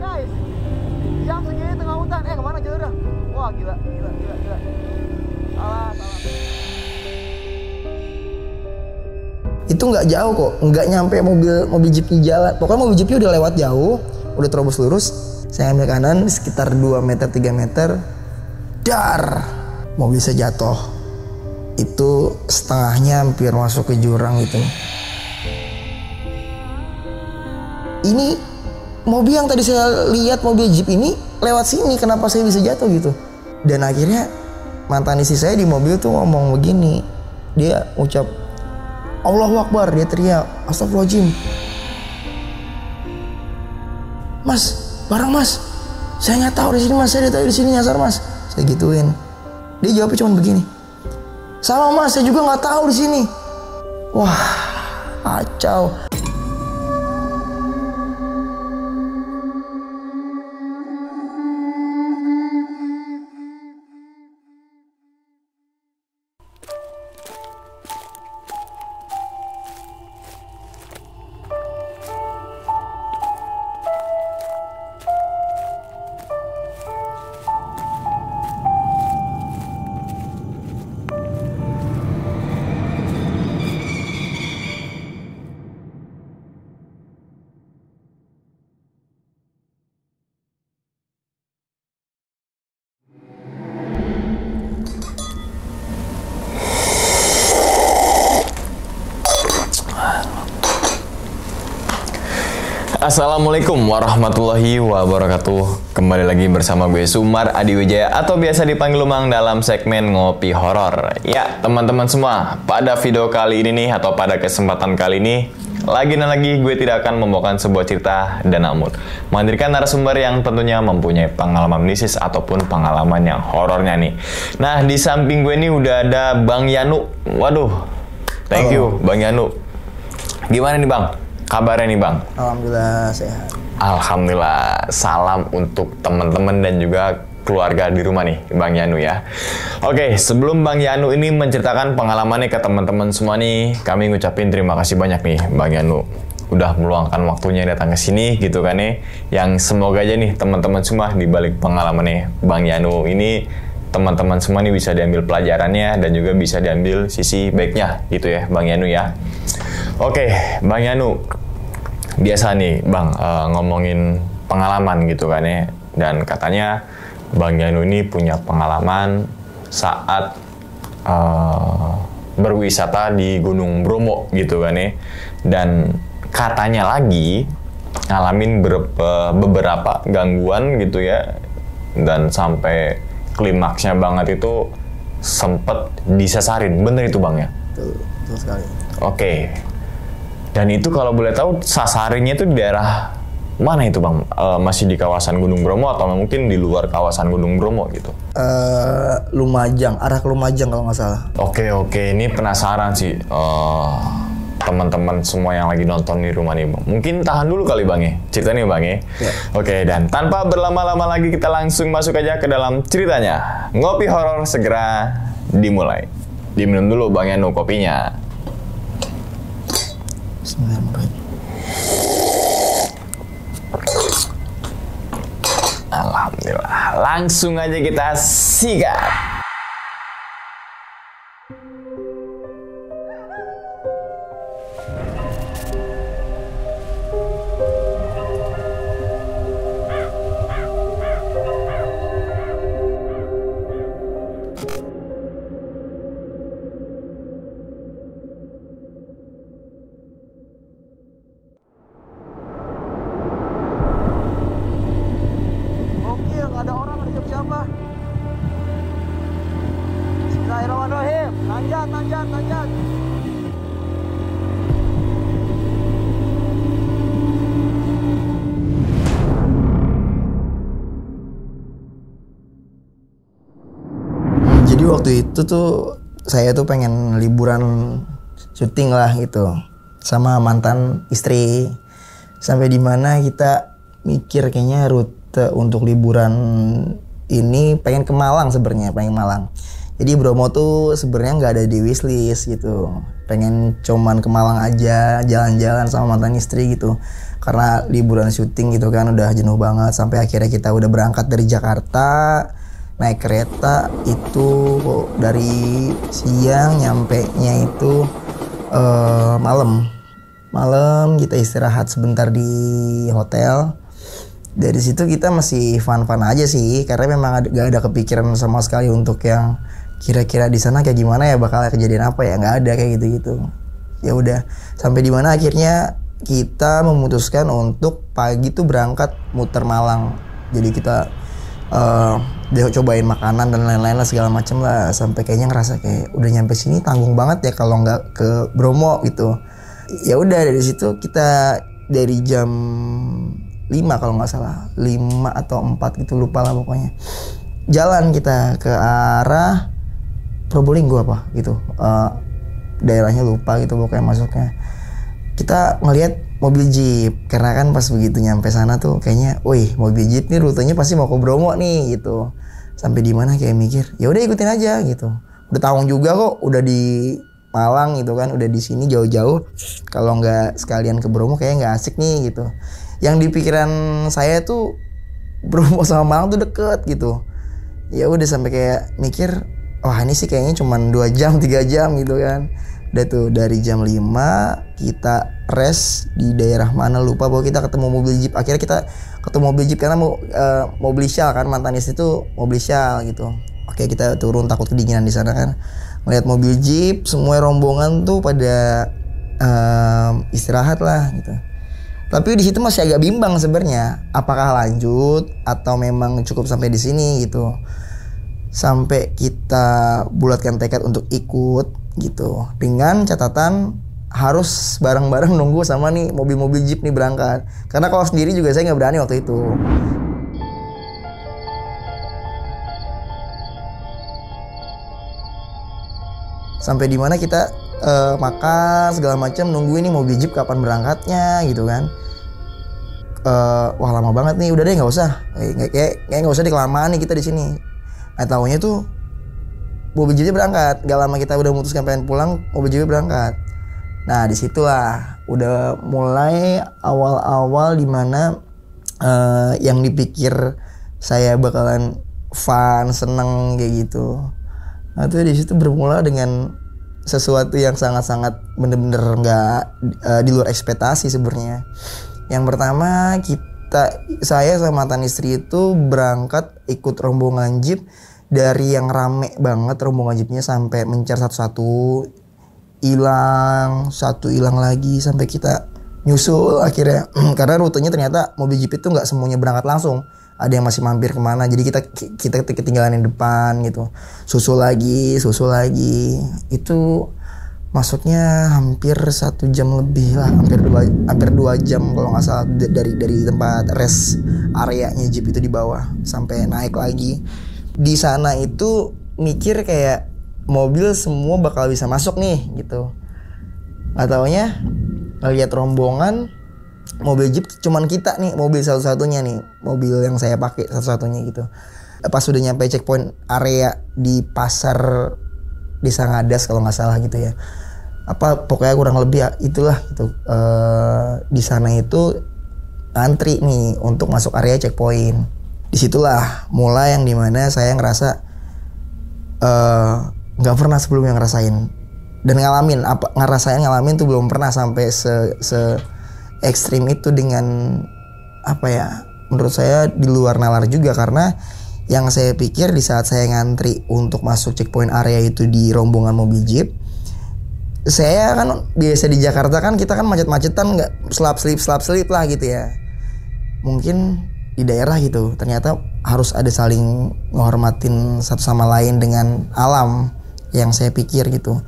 Guys, jam segini tengah hutan. Kemana kita udah? Wah, gila. Salah. Itu nggak jauh kok, nggak nyampe mobil jeepnya jalan. Pokoknya mobil jeepnya udah lewat jauh, udah terobos lurus. Saya ambil kanan sekitar 2 meter 3 meter, dar, mobil saya jatuh. Itu setengahnya hampir masuk ke jurang itu. Ini mobil yang tadi saya lihat, mobil jeep ini lewat sini, kenapa saya bisa jatuh gitu? Dan akhirnya mantan istri saya di mobil tuh ngomong begini, dia ucap Allahu Akbar, dia teriak Astagfirullahaladzim. Mas, barang mas, saya nggak tahu di sini mas, saya tahu di sini nyasar mas. Saya gituin, dia jawabnya cuma begini, sama mas, saya juga nggak tahu di sini. Wah, kacau. Assalamualaikum warahmatullahi wabarakatuh. Kembali lagi bersama gue Sumar Adiwijaya atau biasa dipanggil Lumang dalam segmen Ngopi Horor. Ya teman-teman semua, pada video kali ini nih atau pada kesempatan kali ini lagi gue tidak akan membawakan sebuah cerita dan namun menghadirkan narasumber yang tentunya mempunyai pengalaman mistis ataupun pengalaman yang horornya nih. Nah di samping gue ini udah ada Bang Yanu. Waduh, thank you Bang Yanu. Gimana nih Bang? Kabarnya nih Bang? Alhamdulillah sehat. Alhamdulillah. Salam untuk teman-teman dan juga keluarga di rumah nih Bang Yanu ya. Oke, sebelum Bang Yanu ini menceritakan pengalamannya ke teman-teman semua nih, kami ngucapin terima kasih banyak nih Bang Yanu udah meluangkan waktunya datang ke sini gitu kan nih. Yang semoga aja nih teman-teman semua di balik pengalamannya Bang Yanu ini, teman-teman semua nih bisa diambil pelajarannya dan juga bisa diambil sisi baiknya gitu ya Bang Yanu ya. Oke, Bang Yanu, biasa nih Bang ngomongin pengalaman gitu kan ya. Dan katanya Bang Yanu ini punya pengalaman saat berwisata di Gunung Bromo gitu kan ya. Dan katanya lagi ngalamin beberapa gangguan gitu ya. Dan sampai klimaksnya banget itu sempet disasarin. Bener itu Bang ya? Betul sekali. Oke. Dan itu kalau boleh tahu sasarannya itu di daerah mana itu Bang? Masih di kawasan Gunung Bromo atau mungkin di luar kawasan Gunung Bromo gitu? Lumajang, arah ke Lumajang kalau nggak salah. Oke, ini penasaran sih teman-teman semua yang lagi nonton di rumah nih Bang. Mungkin tahan dulu kali Bang ya, ceritanya Bang ya. Oke, dan tanpa berlama-lama lagi kita langsung masuk aja ke dalam ceritanya. Ngopi horor segera dimulai. Diminum dulu Bang Yanu kopinya. Alhamdulillah, langsung aja kita sikat. Bismillahirrahmanirrahim. Tanjat. Jadi waktu itu tuh saya tuh pengen liburan syuting lah gitu sama mantan istri. Sampai di mana kita mikir kayaknya rute untuk liburan ini pengen ke Malang sebenarnya, pengen Malang. Jadi Bromo tuh sebenarnya nggak ada di wishlist gitu. Pengen cuman ke Malang aja, jalan-jalan sama mantan istri gitu. Karena liburan syuting gitu kan udah jenuh banget. Sampai akhirnya kita udah berangkat dari Jakarta, naik kereta itu dari siang, nyampe nya itu malam kita istirahat sebentar di hotel. Dari situ kita masih fun-fun aja sih, karena memang gak ada kepikiran sama sekali untuk yang kira-kira di sana kayak gimana ya, bakal kejadian apa ya, nggak ada kayak gitu-gitu. Ya udah, sampai di mana akhirnya kita memutuskan untuk pagi tuh berangkat muter Malang. Jadi kita dia cobain makanan dan lain-lain lah segala macem lah, sampai kayaknya ngerasa kayak udah nyampe sini tanggung banget ya kalau nggak ke Bromo gitu. Ya udah, dari situ kita dari jam 5 kalau nggak salah, 5 atau 4 gitu, lupa lah pokoknya. Jalan kita ke arah Probolinggo apa gitu, daerahnya lupa gitu pokoknya masuknya. Kita ngelihat mobil jeep, karena kan pas begitu nyampe sana tuh kayaknya, wih mobil jeep nih rutenya pasti mau ke Bromo nih gitu. Sampai di mana kayak mikir, ya udah ikutin aja gitu. Udah tanggung juga kok, udah di Malang gitu kan, udah di sini jauh-jauh. Kalau nggak sekalian ke Bromo kayaknya nggak asik nih gitu. Yang di pikiran saya tuh Bromo sama Malang tuh deket gitu. Ya udah sampai kayak mikir, wah ini sih kayaknya cuman 2 jam 3 jam gitu kan. Udah tuh dari jam 5 kita rest di daerah mana lupa, bahwa kita ketemu mobil jeep. Akhirnya kita ketemu mobil jeep karena mau beli syal kan, mantan istri tuh mau beli syal gitu. Oke, kita turun takut kedinginan di sana kan. Melihat mobil jeep, semua rombongan tuh pada istirahat lah gitu. Tapi di situ masih agak bimbang sebenarnya, apakah lanjut atau memang cukup sampai di sini gitu. Sampai kita bulatkan tekad untuk ikut gitu, dengan catatan harus bareng-bareng nunggu sama nih mobil-mobil jeep nih berangkat. Karena kalau sendiri juga saya nggak berani waktu itu. Sampai di mana kita makan segala macam, nunggu ini mobil jeep kapan berangkatnya gitu kan. Wah lama banget nih, udah deh nggak usah, kayak nggak usah dikelamaan nih kita di sini. Nah taunya tuh mobil jeepnya berangkat, gak lama kita udah memutuskan pengen pulang, mobil jeepnya berangkat. Nah disitulah udah mulai awal-awal dimana yang dipikir saya bakalan fun, seneng kayak gitu. Nah tuh di situ bermula dengan sesuatu yang sangat-sangat bener-bener nggak di luar ekspektasi sebenarnya. Yang pertama, saya sama mantan istri itu berangkat ikut rombongan jeep dari yang rame banget rombongan jeepnya, sampai mencar satu-satu, hilang lagi, sampai kita nyusul akhirnya. Karena rutenya ternyata mobil jeep itu nggak semuanya berangkat langsung, ada yang masih mampir kemana, jadi kita ketinggalan di depan gitu. Susul lagi, itu masuknya hampir 1 jam lebih lah, hampir 2 jam kalau nggak salah, dari tempat rest areanya jeep itu di bawah sampai naik lagi. Di sana itu mikir kayak mobil semua bakal bisa masuk nih gitu. Nggak taunya ngeliat rombongan mobil jeep cuman kita nih, mobil satu-satunya nih, mobil yang saya pakai satu-satunya gitu. Pas sudah nyampe checkpoint area di pasar Desa Ngadas kalau nggak salah gitu ya, pokoknya kurang lebih ya, itulah gitu. Di sana itu antri nih untuk masuk area checkpoint. Disitulah mulai yang dimana saya ngerasa nggak pernah sebelumnya ngerasain dan ngalamin tuh belum pernah sampai se ekstrim itu, dengan apa ya, menurut saya di luar nalar juga. Karena yang saya pikir di saat saya ngantri untuk masuk checkpoint area itu di rombongan mobil jeep, saya kan biasa di Jakarta kan kita kan macet-macetan, nggak selap-selip lah gitu ya. Mungkin di daerah gitu ternyata harus ada saling menghormatin satu sama lain dengan alam, yang saya pikir gitu.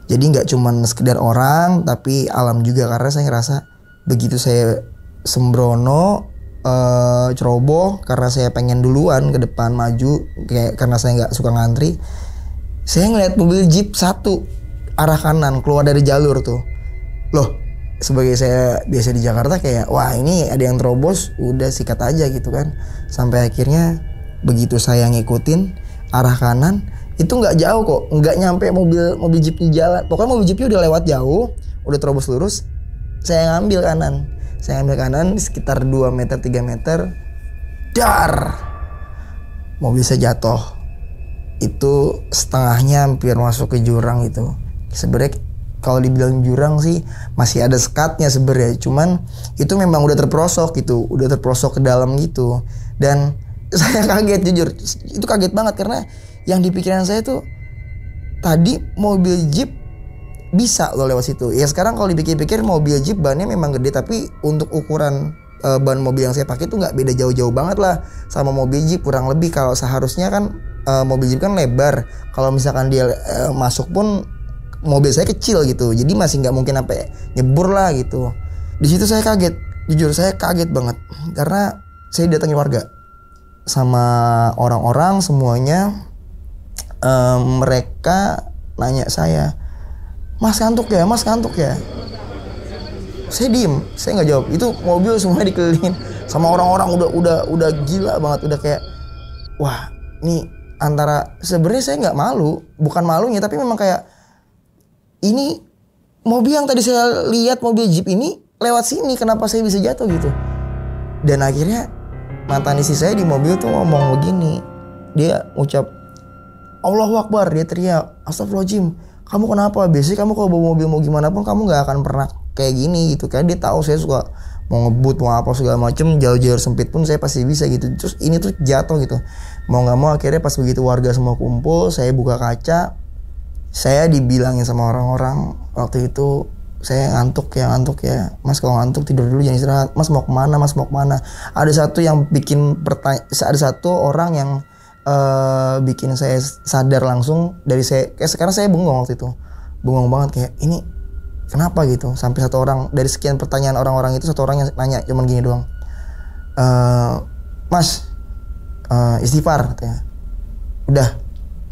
Jadi nggak cuman sekedar orang tapi alam juga, karena saya ngerasa begitu saya sembrono ceroboh karena saya pengen duluan ke depan maju, kayak karena saya nggak suka ngantri, saya ngeliat mobil jeep satu arah kanan keluar dari jalur tuh. Loh, sebagai saya biasa di Jakarta kayak, wah ini ada yang terobos, udah sikat aja gitu kan. Sampai akhirnya begitu saya ngikutin arah kanan, Itu nggak jauh kok, nggak nyampe mobil jeep di jalan. Pokoknya mobil jeepnya udah lewat jauh, udah terobos lurus. Saya ngambil kanan sekitar 2 meter 3 meter. Dar, mobil saya jatuh. Itu setengahnya hampir masuk ke jurang itu. Sebenarnya kalau dibilang jurang sih masih ada sekatnya sebenarnya, cuman itu memang udah terperosok gitu, udah terperosok ke dalam gitu. Dan saya kaget, jujur itu kaget banget karena yang di pikiran saya tuh tadi mobil jeep bisa loh lewat situ. Ya sekarang kalau dipikir-pikir mobil jeep bannya memang gede, tapi untuk ukuran ban mobil yang saya pakai tuh nggak beda jauh-jauh banget lah sama mobil jeep. Kurang lebih kalau seharusnya kan mobil jeep kan lebar, kalau misalkan dia masuk pun mobil saya kecil gitu, jadi masih nggak mungkin sampai nyebur lah gitu. Di situ saya kaget, jujur saya kaget banget karena saya datangi warga sama orang-orang semuanya. Mereka nanya saya, mas ngantuk ya? Saya diem, saya nggak jawab. Itu mobil semua dikelilingin sama orang-orang udah gila banget, udah kayak wah ini antara sebenarnya saya nggak malu, bukan malunya tapi memang kayak ini mobil yang tadi saya lihat, mobil jeep ini lewat sini, kenapa saya bisa jatuh gitu. Dan akhirnya mantan istri saya di mobil tuh ngomong begini, dia ucap Allahu Akbar, dia teriak astagfirullahaladzim, kamu kenapa? Biasanya kamu kalau bawa mobil mau gimana pun kamu gak akan pernah kayak gini gitu kan. Dia tahu saya suka mau ngebut, mau apa segala macem, jalur sempit pun saya pasti bisa gitu. Terus ini tuh jatuh gitu, mau gak mau akhirnya pas begitu warga semua kumpul, saya buka kaca. Saya dibilangin sama orang-orang waktu itu, saya ngantuk ya, mas kalau ngantuk tidur dulu, jangan istirahat. Mas mau kemana? Ada satu yang bikin ada satu orang yang bikin saya sadar langsung dari saya. Kayak sekarang saya bengong waktu itu, bengong banget kayak ini kenapa gitu. Sampai satu orang dari sekian pertanyaan orang-orang itu, satu orang yang nanya cuman gini doang, mas istighfar katanya. Udah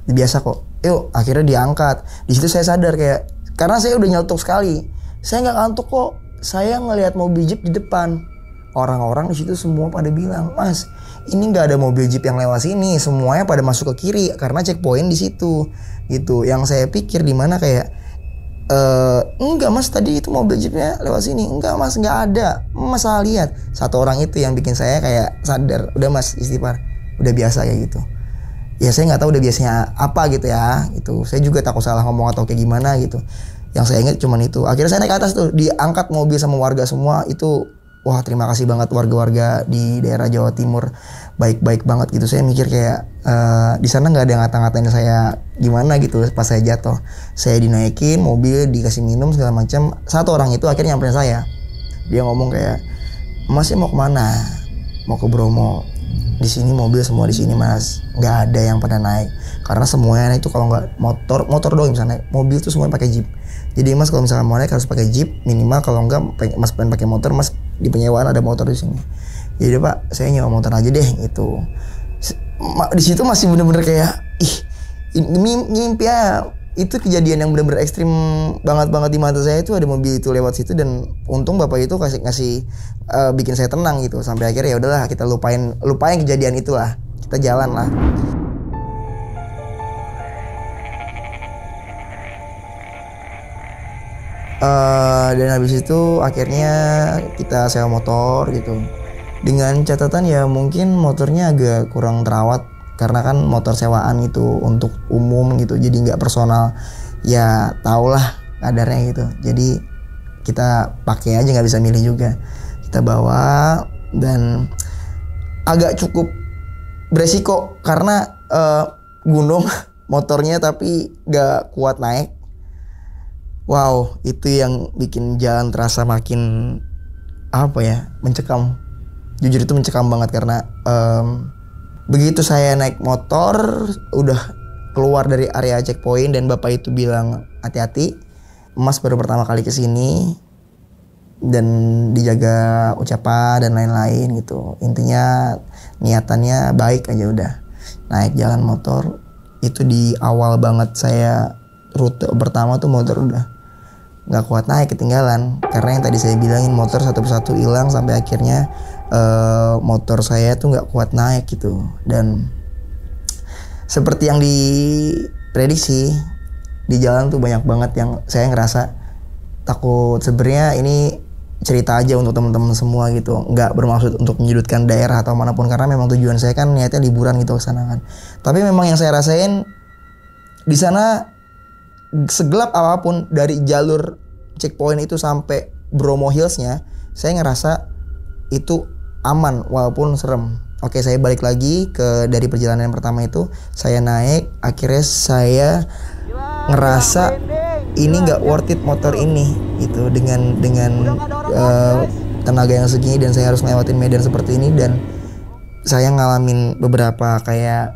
biasa kok. Yuk, akhirnya diangkat. Di situ saya sadar kayak, karena saya udah nyeletuk sekali, saya nggak ngantuk kok. Saya ngelihat mobil jeep di depan. Orang-orang di situ semua pada bilang, mas, ini nggak ada mobil jeep yang lewat sini. Semuanya pada masuk ke kiri karena checkpoint di situ. Gitu. Yang saya pikir di mana kayak, enggak mas, tadi itu mobil jeepnya lewat sini. Enggak mas, nggak ada. Mas salah lihat. Satu orang itu yang bikin saya kayak sadar. Udah mas, istighfar. Udah biasa kayak gitu. Ya saya nggak tahu udah biasanya apa gitu ya, gitu. Saya juga takut salah ngomong atau kayak gimana gitu. Yang saya ingat cuman itu. Akhirnya saya naik ke atas tuh, diangkat mobil sama warga semua itu. Wah terima kasih banget warga-warga di daerah Jawa Timur, baik-baik banget gitu. Saya mikir kayak di sana nggak ada yang ngata-ngatain saya gimana gitu pas saya jatuh. Saya dinaikin mobil, dikasih minum segala macam. Satu orang itu akhirnya nyamperin saya. Dia ngomong kayak, masnya mau kemana? Mau ke Bromo. Di sini mobil semua di sini mas, nggak ada yang pada naik karena semuanya itu kalau nggak motor doang bisa naik, mobil tuh semuanya pakai jeep. Jadi mas kalau misalnya mau naik harus pakai jeep minimal, kalau nggak mas pengen pakai motor, mas di penyewaan ada motor di sini. Jadi pak saya nyewa motor aja deh gitu. Di situ masih bener-bener kayak mimpi ya. Itu kejadian yang benar-benar ekstrim banget di mata saya. Itu ada mobil itu lewat situ dan untung bapak itu ngasih bikin saya tenang gitu. Sampai akhirnya ya udahlah kita lupain kejadian itulah, kita jalan lah. Dan habis itu akhirnya kita sewa motor gitu. Dengan catatan ya mungkin motornya agak kurang terawat, karena kan motor sewaan itu untuk umum gitu, jadi nggak personal. Ya tau lah kadarnya gitu. Jadi kita pakai aja, nggak bisa milih juga. Kita bawa dan agak cukup beresiko karena gunung motornya tapi nggak kuat naik. Wow, itu yang bikin jalan terasa makin mencekam. Jujur itu mencekam banget karena begitu saya naik motor, udah keluar dari area checkpoint dan bapak itu bilang hati-hati, mas baru pertama kali kesini dan dijaga ucapan dan lain-lain gitu. Intinya niatannya baik aja udah. Naik jalan motor itu di awal banget saya rute pertama tuh motor udah nggak kuat naik, ketinggalan karena yang tadi saya bilangin motor satu persatu hilang sampai akhirnya motor saya tuh nggak kuat naik gitu. Dan seperti yang diprediksi, di jalan tuh banyak banget yang saya ngerasa takut. Sebenarnya ini cerita aja untuk teman-teman semua gitu, nggak bermaksud untuk menyudutkan daerah atau manapun, karena memang tujuan saya kan niatnya liburan gitu ke sana kan. Tapi memang yang saya rasain di sana segelap apapun, dari jalur checkpoint itu sampai Bromo Hills-nya, saya ngerasa itu aman walaupun serem. Oke, saya balik lagi ke dari perjalanan yang pertama itu, saya naik, akhirnya saya ngerasa ini nggak worth it motor ini gitu, dengan tenaga yang segini, dan saya harus ngelewatin medan seperti ini. Dan saya ngalamin beberapa kayak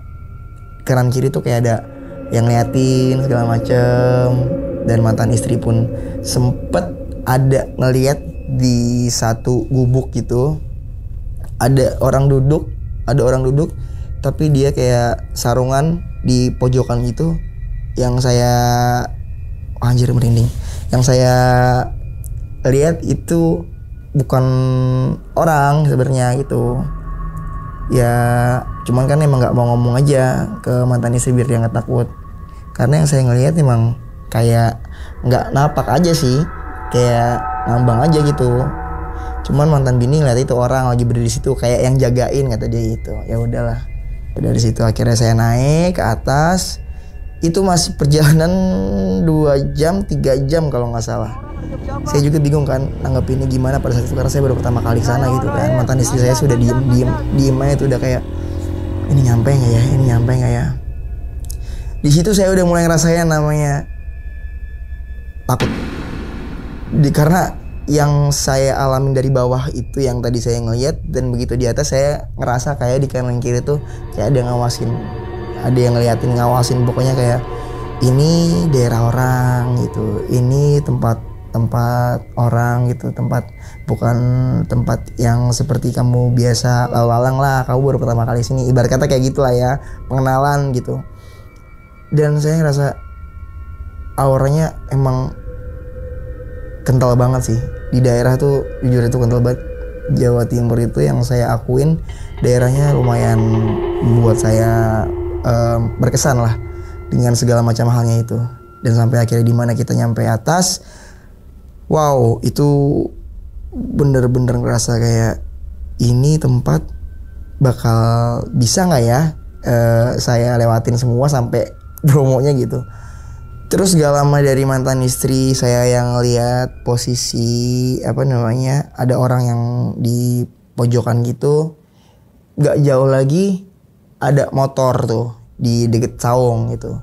kanan kiri tuh kayak ada yang ngeliatin segala macem, dan mantan istri pun sempet ada ngeliat di satu gubuk gitu, ada orang duduk, tapi dia kayak sarungan di pojokan gitu. Yang saya anjir merinding, yang saya lihat itu bukan orang sebenarnya gitu ya, cuman kan emang nggak mau ngomong aja ke mantan istri biar dia nggak takut, karena yang saya ngelihat emang kayak nggak napak aja sih, kayak ngambang aja gitu. Cuman mantan bini ngeliat itu orang lagi berdiri di situ kayak yang jagain, kata dia gitu. Ya udahlah, dari situ akhirnya saya naik ke atas. Itu masih perjalanan 2 jam 3 jam kalau nggak salah. Saya juga bingung kan nanggepinnya gimana pada saat itu, karena saya baru pertama kali sana gitu kan. Mantan istri saya sudah diem aja tuh, udah kayak ini nyampe nggak ya. Di situ saya udah mulai ngerasain namanya takut. Karena yang saya alamin dari bawah itu yang tadi saya ngeliat, dan begitu di atas saya ngerasa kayak di kanan kiri tuh kayak ada yang ngawasin, ada yang ngeliatin, ngawasin, pokoknya kayak ini daerah orang gitu, ini tempat orang gitu, tempat bukan tempat yang seperti kamu biasa lalu-lalang lah, kamu baru pertama kali sini, ibarat kata kayak gitulah ya, pengenalan gitu. Dan saya ngerasa auranya emang kental banget sih di daerah tuh, jujur itu kental banget. Jawa Timur itu yang saya akuin daerahnya lumayan buat saya berkesan lah dengan segala macam halnya itu. Dan sampai akhirnya di mana kita nyampe atas, wow, itu bener-bener ngerasa kayak ini tempat bakal bisa nggak ya saya lewatin semua sampai Bromonya gitu. Terus gak lama dari mantan istri saya yang lihat posisi ada orang yang di pojokan gitu, gak jauh lagi ada motor tuh di deket saung gitu.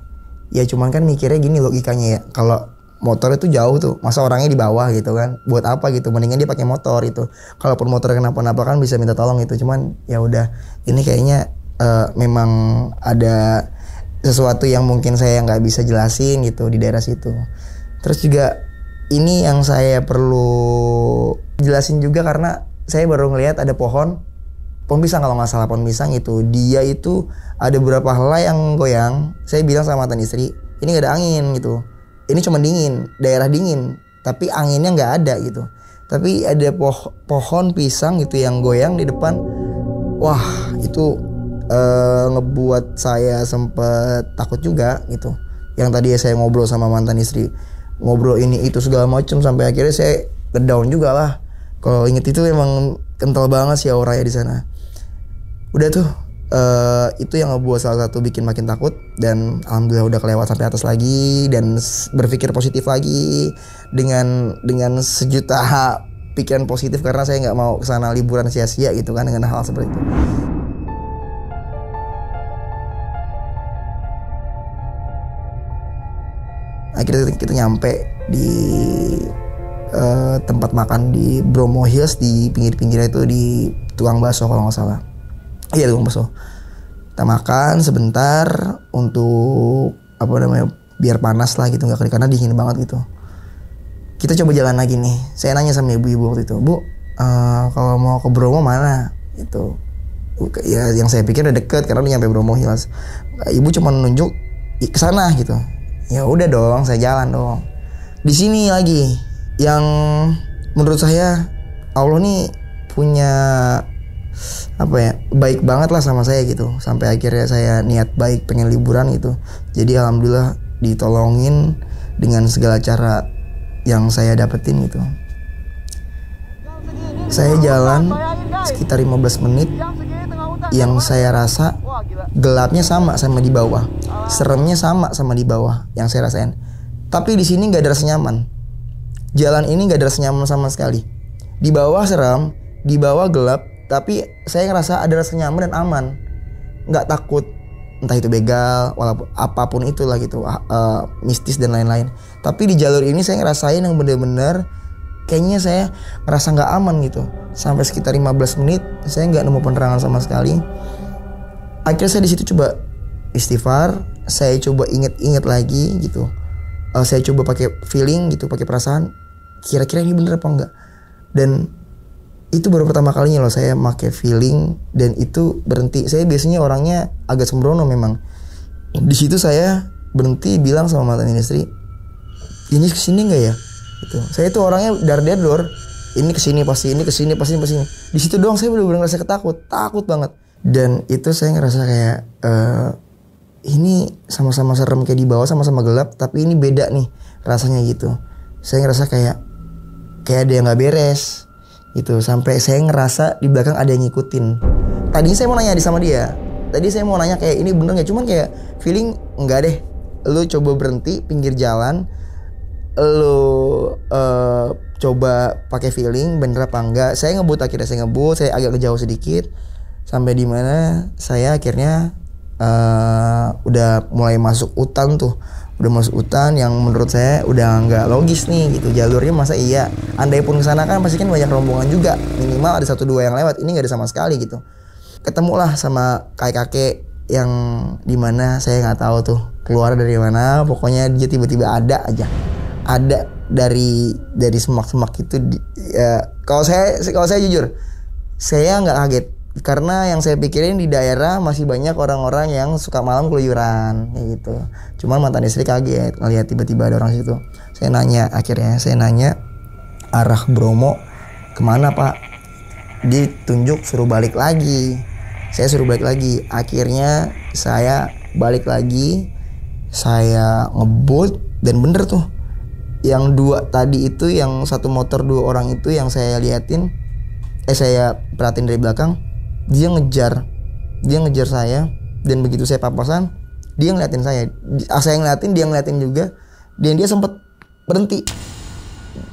Ya cuman kan mikirnya gini logikanya ya, kalau motor itu jauh tuh, masa orangnya di bawah gitu kan, buat apa gitu, mendingan dia pakai motor itu. Kalaupun motor kenapa-napa kan bisa minta tolong gitu. Cuman ya udah, ini kayaknya memang ada sesuatu yang mungkin saya nggak bisa jelasin gitu di daerah situ. Terus juga ini yang saya perlu jelasin juga, karena saya baru ngelihat ada pohon pisang, kalau nggak salah pohon pisang itu, dia itu ada beberapa helai yang goyang. Saya bilang sama mantan istri, ini nggak ada angin gitu, ini cuma dingin, daerah dingin, tapi anginnya nggak ada gitu. Tapi ada pohon pisang gitu yang goyang di depan. Wah, itu ngebuat saya sempet takut juga gitu. Yang tadi saya ngobrol sama mantan istri, ngobrol ini itu segala macam, sampai akhirnya saya ngedown juga lah. Kalau inget itu emang kental banget sih auranya di sana. Udah tuh itu yang ngebuat salah satu bikin makin takut. Dan alhamdulillah udah kelewat sampai atas lagi, dan berpikir positif lagi dengan sejuta pikiran positif, karena saya nggak mau kesana liburan sia-sia gitu kan dengan hal seperti itu. Akhirnya kita nyampe di tempat makan di Bromo Hills, di pinggir-pinggirnya itu di tukang bakso kalau nggak salah. Iya, tukang bakso. Kita makan sebentar untuk biar panas lah gitu, nggak kering karena dingin banget gitu. Kita coba jalan lagi nih. Saya nanya sama ibu-ibu waktu itu, Bu, kalau mau ke Bromo mana? Itu ya yang saya pikir udah deket karena udah nyampe Bromo Hills. Ibu cuma nunjuk ke sana gitu. Ya udah dong, saya jalan dong. Di sini lagi yang menurut saya Allah nih punya apa ya, baik banget lah sama saya gitu. Sampai akhirnya saya niat baik pengen liburan gitu. Jadi alhamdulillah ditolongin dengan segala cara yang saya dapetin gitu. Saya jalan sekitar 15 menit. Yang saya rasa gelapnya sama di bawah, seremnya sama di bawah yang saya rasain. Tapi di sini nggak ada rasa nyaman. Jalan ini nggak ada rasa nyaman sama sekali. Di bawah serem, di bawah gelap, tapi saya ngerasa ada rasa nyaman dan aman. Nggak takut, entah itu begal, walaupun apapun itulah gitu, mistis dan lain-lain. Tapi di jalur ini saya ngerasain yang bener-bener kayaknya saya ngerasa nggak aman gitu. Sampai sekitar 15 menit saya nggak nemu penerangan sama sekali. Akhirnya saya di situ coba istighfar, saya coba inget-inget lagi gitu. Saya coba pakai feeling gitu, pakai perasaan. Kira-kira ini bener apa enggak? Dan itu baru pertama kalinya loh saya pakai feeling dan itu berhenti. Saya biasanya orangnya agak sembrono memang. Di situ saya berhenti bilang sama mantan istri, ini kesini nggak ya? Gitu. Saya itu orangnya dar-dar. Ini kesini pasti, ini kesini pasti. Di situ doang saya benar-benar ngerasa takut banget. Dan itu saya ngerasa kayak ini sama-sama serem kayak di bawah, sama-sama gelap, tapi ini beda nih rasanya gitu. Saya ngerasa kayak ada yang nggak beres gitu. Sampai saya ngerasa di belakang ada yang ngikutin. Tadi saya mau nanya sama dia. Tadi saya mau nanya kayak ini bener nggak? Cuman kayak feeling enggak deh. Lu coba berhenti pinggir jalan. Lu coba pakai feeling bener apa enggak. Saya ngebut, akhirnya saya ngebut, saya agak ngejauh sedikit sampai di mana saya akhirnya udah mulai masuk hutan tuh. Udah masuk hutan yang menurut saya udah nggak logis nih gitu jalurnya. Masa iya, andai pun kesana kan pasti kan banyak rombongan juga, minimal ada 1-2 yang lewat. Ini nggak ada sama sekali gitu. Ketemulah sama kakek-kakek yang dimana saya nggak tahu tuh keluar dari mana. Pokoknya dia tiba-tiba ada aja, ada dari semak-semak itu. Kalau saya jujur, saya nggak kaget karena yang saya pikirin di daerah masih banyak orang-orang yang suka malam keluyuran kayak gitu. Cuman mantan istri kaget ngelihat tiba-tiba ada orang situ. Akhirnya saya nanya arah Bromo kemana pak? Ditunjuk suruh balik lagi. Saya suruh balik lagi. Akhirnya saya balik lagi. Saya ngebut dan bener tuh. Yang 2 tadi itu, yang 1 motor 2 orang itu yang saya liatin, saya perhatiin dari belakang, dia ngejar saya. Dan begitu saya papasan, dia ngeliatin saya. Saya ngeliatin, dia ngeliatin juga. Dan dia sempat berhenti.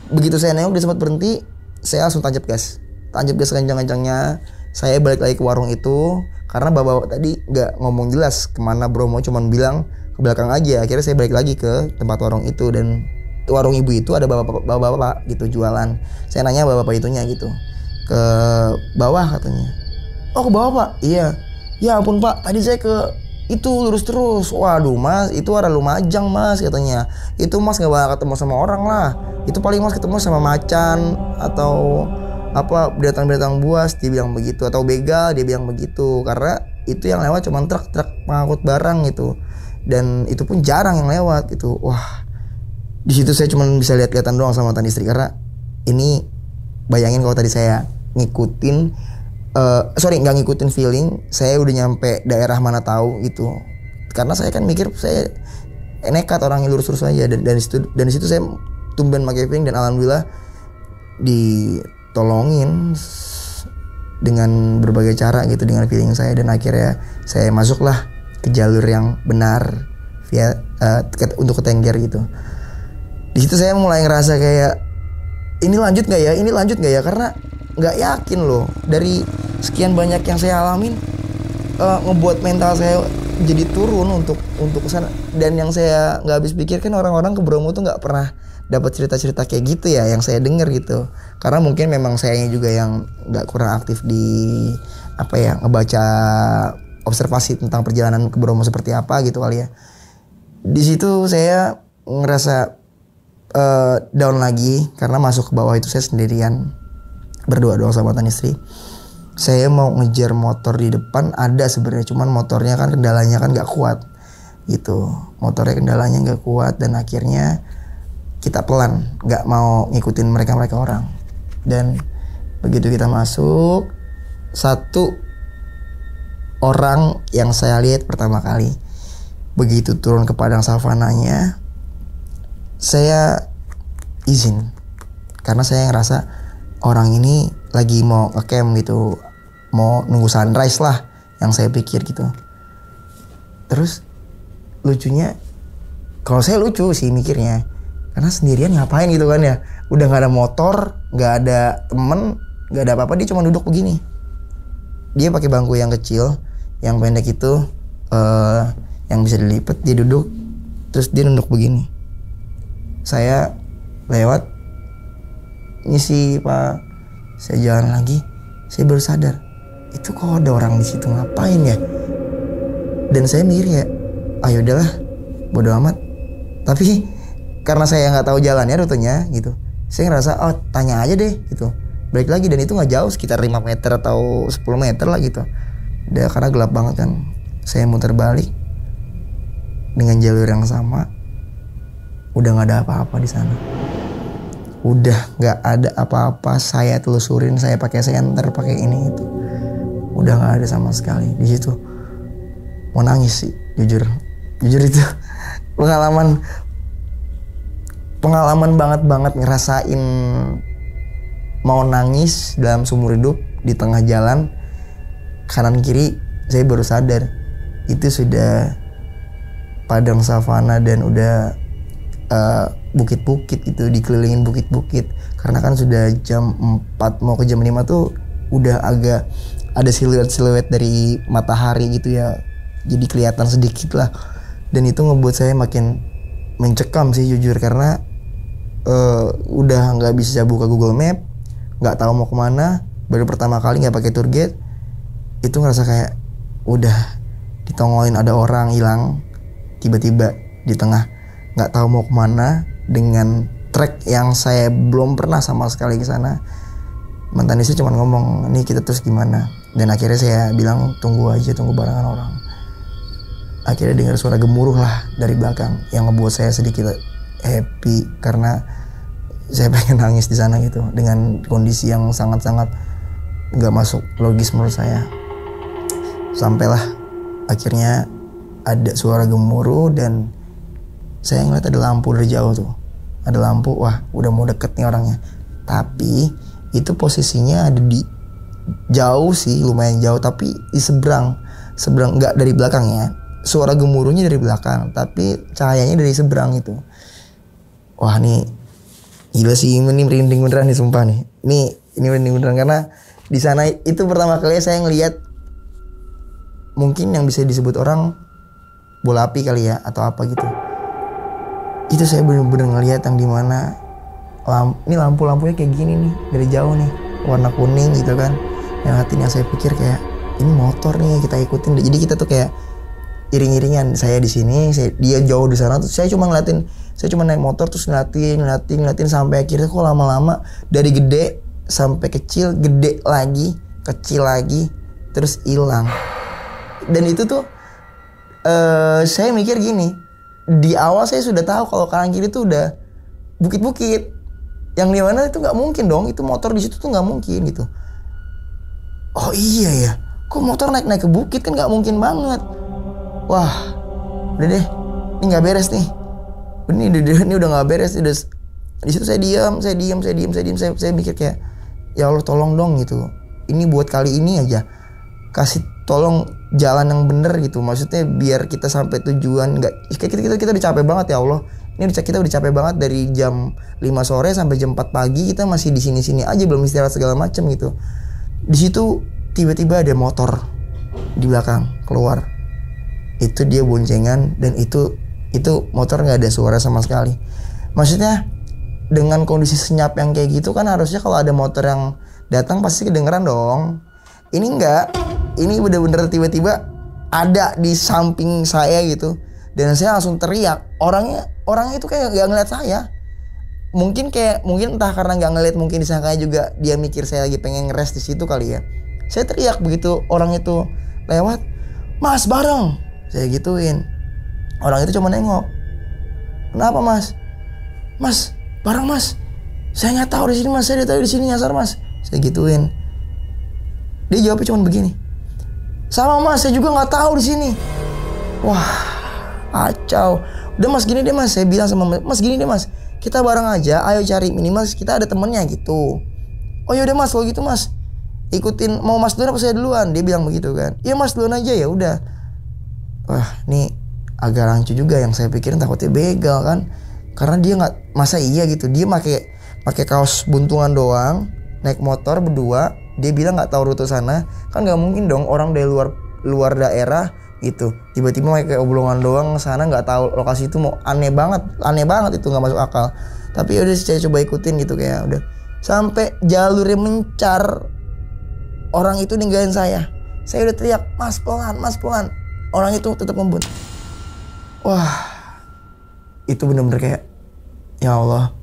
Begitu saya nengok dia sempat berhenti, saya langsung tancap gas kencang-kencangnya. Saya balik lagi ke warung itu karena bapak-bapak tadi nggak ngomong jelas kemana Bromo, cuman bilang ke belakang aja. Akhirnya saya balik lagi ke tempat warung itu, dan warung ibu itu ada bapak-bapak gitu jualan. Saya nanya bapak-bapak itunya gitu, ke bawah katanya. Oh ke bawah pak? Iya. Ya ampun pak, tadi saya ke itu lurus terus. Waduh mas, itu arah Lumajang mas katanya. Itu mas gak bakal ketemu sama orang lah. Itu paling mas ketemu sama macan atau apa binatang-binatang buas, dia bilang begitu, atau begal, dia bilang begitu. Karena itu yang lewat cuma truk pengangkut barang gitu, dan itu pun jarang yang lewat gitu. Wah, di situ saya cuma bisa lihat-lihatan doang sama mantan istri. Karena ini bayangin kalau tadi saya ngikutin nggak ngikutin feeling, saya udah nyampe daerah mana tahu gitu. Karena saya kan mikir saya nekat orangnya lurus-lurus aja, dan dari situ saya tumben pakai feeling, dan alhamdulillah ditolongin dengan berbagai cara gitu dengan feeling saya, dan akhirnya saya masuklah ke jalur yang benar via untuk ke Tengger gitu. Di situ saya mulai ngerasa kayak ini lanjut nggak ya, karena nggak yakin loh. Dari sekian banyak yang saya alamin, ngebuat mental saya jadi turun untuk kesana. Dan yang saya nggak habis pikir kan orang-orang ke Bromo tuh nggak pernah dapat cerita-cerita kayak gitu ya, yang saya dengar gitu. Karena mungkin memang sayanya juga yang nggak kurang aktif di ngebaca observasi tentang perjalanan ke Bromo seperti apa gitu kali ya. Di situ saya ngerasa down lagi karena masuk ke bawah itu saya sendirian, berdua doang sama mantan istri. Saya mau ngejar motor di depan, ada sebenarnya, cuman motornya kan kendalanya kan nggak kuat gitu. Motornya kendalanya nggak kuat, dan akhirnya kita pelan, nggak mau ngikutin mereka orang. Dan begitu kita masuk, satu orang yang saya lihat pertama kali begitu turun ke padang savananya, saya izin karena saya ngerasa orang ini lagi mau ngecamp gitu, mau nunggu sunrise lah yang saya pikir gitu. Terus lucunya, kalau saya lucu sih mikirnya, karena sendirian ngapain gitu kan ya, udah nggak ada motor, nggak ada temen, nggak ada apa-apa, dia cuma duduk begini. Dia pakai bangku yang kecil, yang pendek itu, yang bisa dilipat, dia duduk, terus dia nunduk begini. Saya lewat, ngisi Pak, saya jalan lagi, saya baru sadar, itu kok ada orang di situ ngapain ya? Dan saya mikir ya, ayo udahlah, bodo amat. Tapi karena saya nggak tahu jalannya, rutenya gitu, saya ngerasa oh tanya aja deh gitu. Balik lagi, dan itu nggak jauh, sekitar 5 meter atau 10 meter lah gitu. Udah karena gelap banget kan, saya muter balik dengan jalur yang sama. Udah nggak ada apa-apa di sana. Udah nggak ada apa-apa. Saya telusurin, saya pakai senter, pakai ini itu. Udah nggak ada sama sekali di situ. Mau nangis sih, jujur itu pengalaman banget ngerasain mau nangis dalam seumur hidup di tengah jalan. Kanan kiri saya baru sadar itu sudah padang savana dan udah bukit-bukit gitu, dikelilingin bukit-bukit. Karena kan sudah jam 4 mau ke jam 5 tuh udah agak ada siluet-siluet dari matahari gitu ya, jadi kelihatan sedikit lah. Dan itu ngebuat saya makin mencekam sih jujur, karena udah nggak bisa buka Google Map, nggak tahu mau kemana, baru pertama kali nggak pakai tour guide. Itu ngerasa kayak udah ditongolin ada orang hilang tiba-tiba di tengah, nggak tahu mau kemana, dengan trek yang saya belum pernah sama sekali ke sana. Mantan istri cuma ngomong, nih kita terus gimana? Dan akhirnya saya bilang tunggu aja, tunggu barengan orang. Akhirnya dengar suara gemuruh lah dari belakang yang ngebuat saya sedikit happy, karena saya pengen nangis di sana gitu, dengan kondisi yang sangat-sangat nggak masuk logis menurut saya. Sampailah akhirnya ada suara gemuruh dan saya ngeliat ada lampu dari jauh tuh, ada lampu, wah udah mau deket nih orangnya. Tapi itu posisinya ada di jauh sih, lumayan jauh, tapi di seberang nggak dari belakangnya. Suara gemuruhnya dari belakang, tapi cahayanya dari seberang itu. Wah nih gila sih, ini merinding beneran nih sumpah nih. Ini merinding beneran karena di sana itu pertama kali saya ngelihat mungkin yang bisa disebut orang bola api kali ya atau apa gitu. Itu saya bener-bener ngelihat yang dimana ini lampunya kayak gini nih dari jauh nih, warna kuning gitu kan. Yang hatinya saya pikir kayak ini motor nih, kita ikutin. Jadi kita tuh kayak iring-iringan, saya di sini, dia jauh di sana. Terus saya cuma naik motor terus ngeliatin sampai akhirnya kok lama-lama dari gede sampai kecil, gede lagi, kecil lagi, terus hilang. Dan itu tuh saya mikir gini, di awal saya sudah tahu kalau kanan kiri tuh udah bukit-bukit, yang di mana itu nggak mungkin dong, itu motor di situ tuh nggak mungkin gitu. Oh iya ya, kok motor naik ke bukit, kan nggak mungkin banget. Wah, udah deh, ini nggak beres nih. Ini udah nggak beres. Udah di situ saya diam. Saya mikir kayak, ya Allah tolong dong gitu. Ini buat kali ini aja, kasih tolong jalan yang bener gitu. Maksudnya biar kita sampai tujuan. Nggak, kita udah capek banget ya Allah. Kita udah capek banget dari jam 5 sore sampai jam 4 pagi kita masih di sini aja, belum istirahat segala macam gitu. Di situ tiba-tiba ada motor di belakang keluar. Itu dia boncengan, dan itu motor nggak ada suara sama sekali. Maksudnya dengan kondisi senyap yang kayak gitu kan harusnya kalau ada motor yang datang pasti kedengeran dong. Ini enggak, ini bener-bener tiba-tiba ada di samping saya gitu, dan saya langsung teriak. Orangnya itu kayak nggak ngeliat saya. Mungkin entah karena nggak ngeliat, mungkin disangkanya juga dia mikir saya lagi pengen ngeres di situ kali ya. Saya teriak begitu orang itu lewat, "Mas, bareng!" Saya gituin. Orang itu cuma nengok. "Kenapa mas?" "Mas, bareng mas. Saya nggak tahu di sini mas. Saya dari tadi di sini nyasar mas." Saya gituin. Dia jawabnya cuma begini, sama mas, saya juga nggak tahu di sini. Wah, kacau. Udah mas gini deh mas, saya bilang sama mas gini deh mas, kita bareng aja, ayo cari, minimal kita ada temennya gitu. Oh yaudah mas, kalau gitu mas ikutin, mau mas duluan apa saya duluan? Dia bilang begitu kan. Iya mas duluan aja, ya udah. Wah, nih agak rancu juga, yang saya pikirin takutnya begal kan, karena dia nggak, masa iya gitu, dia pakai kaos buntungan doang, naik motor berdua, dia bilang nggak tahu rute sana, kan nggak mungkin dong orang dari luar daerah gitu tiba-tiba pakai oblongan doang sana, nggak tahu lokasi itu, mau aneh banget itu, nggak masuk akal. Tapi udah saya coba ikutin gitu, kayak udah sampai jalurnya mencar, orang itu ninggalin saya udah teriak mas pelan, orang itu tetap ngebut. Wah, itu bener-bener kayak ya Allah,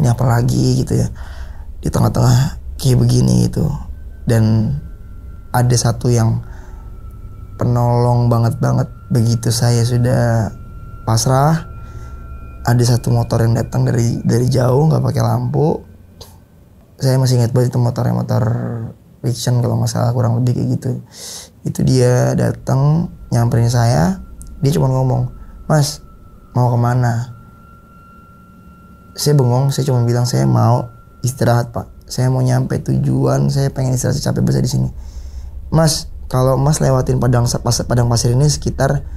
ini apa lagi gitu ya, di tengah-tengah kayak begini gitu. Dan ada satu yang penolong banget begitu saya sudah pasrah. Ada satu motor yang datang dari jauh, nggak pakai lampu. Saya masih ingat banget itu motor Viction kalau nggak salah, kurang lebih kayak gitu. Itu dia datang nyamperin saya, dia cuma ngomong, mas mau kemana? Saya bengong, saya cuma bilang saya mau istirahat pak, saya mau nyampe tujuan, saya pengen istirahat, saya capek besar di sini. Mas, kalau mas lewatin padang pasir ini sekitar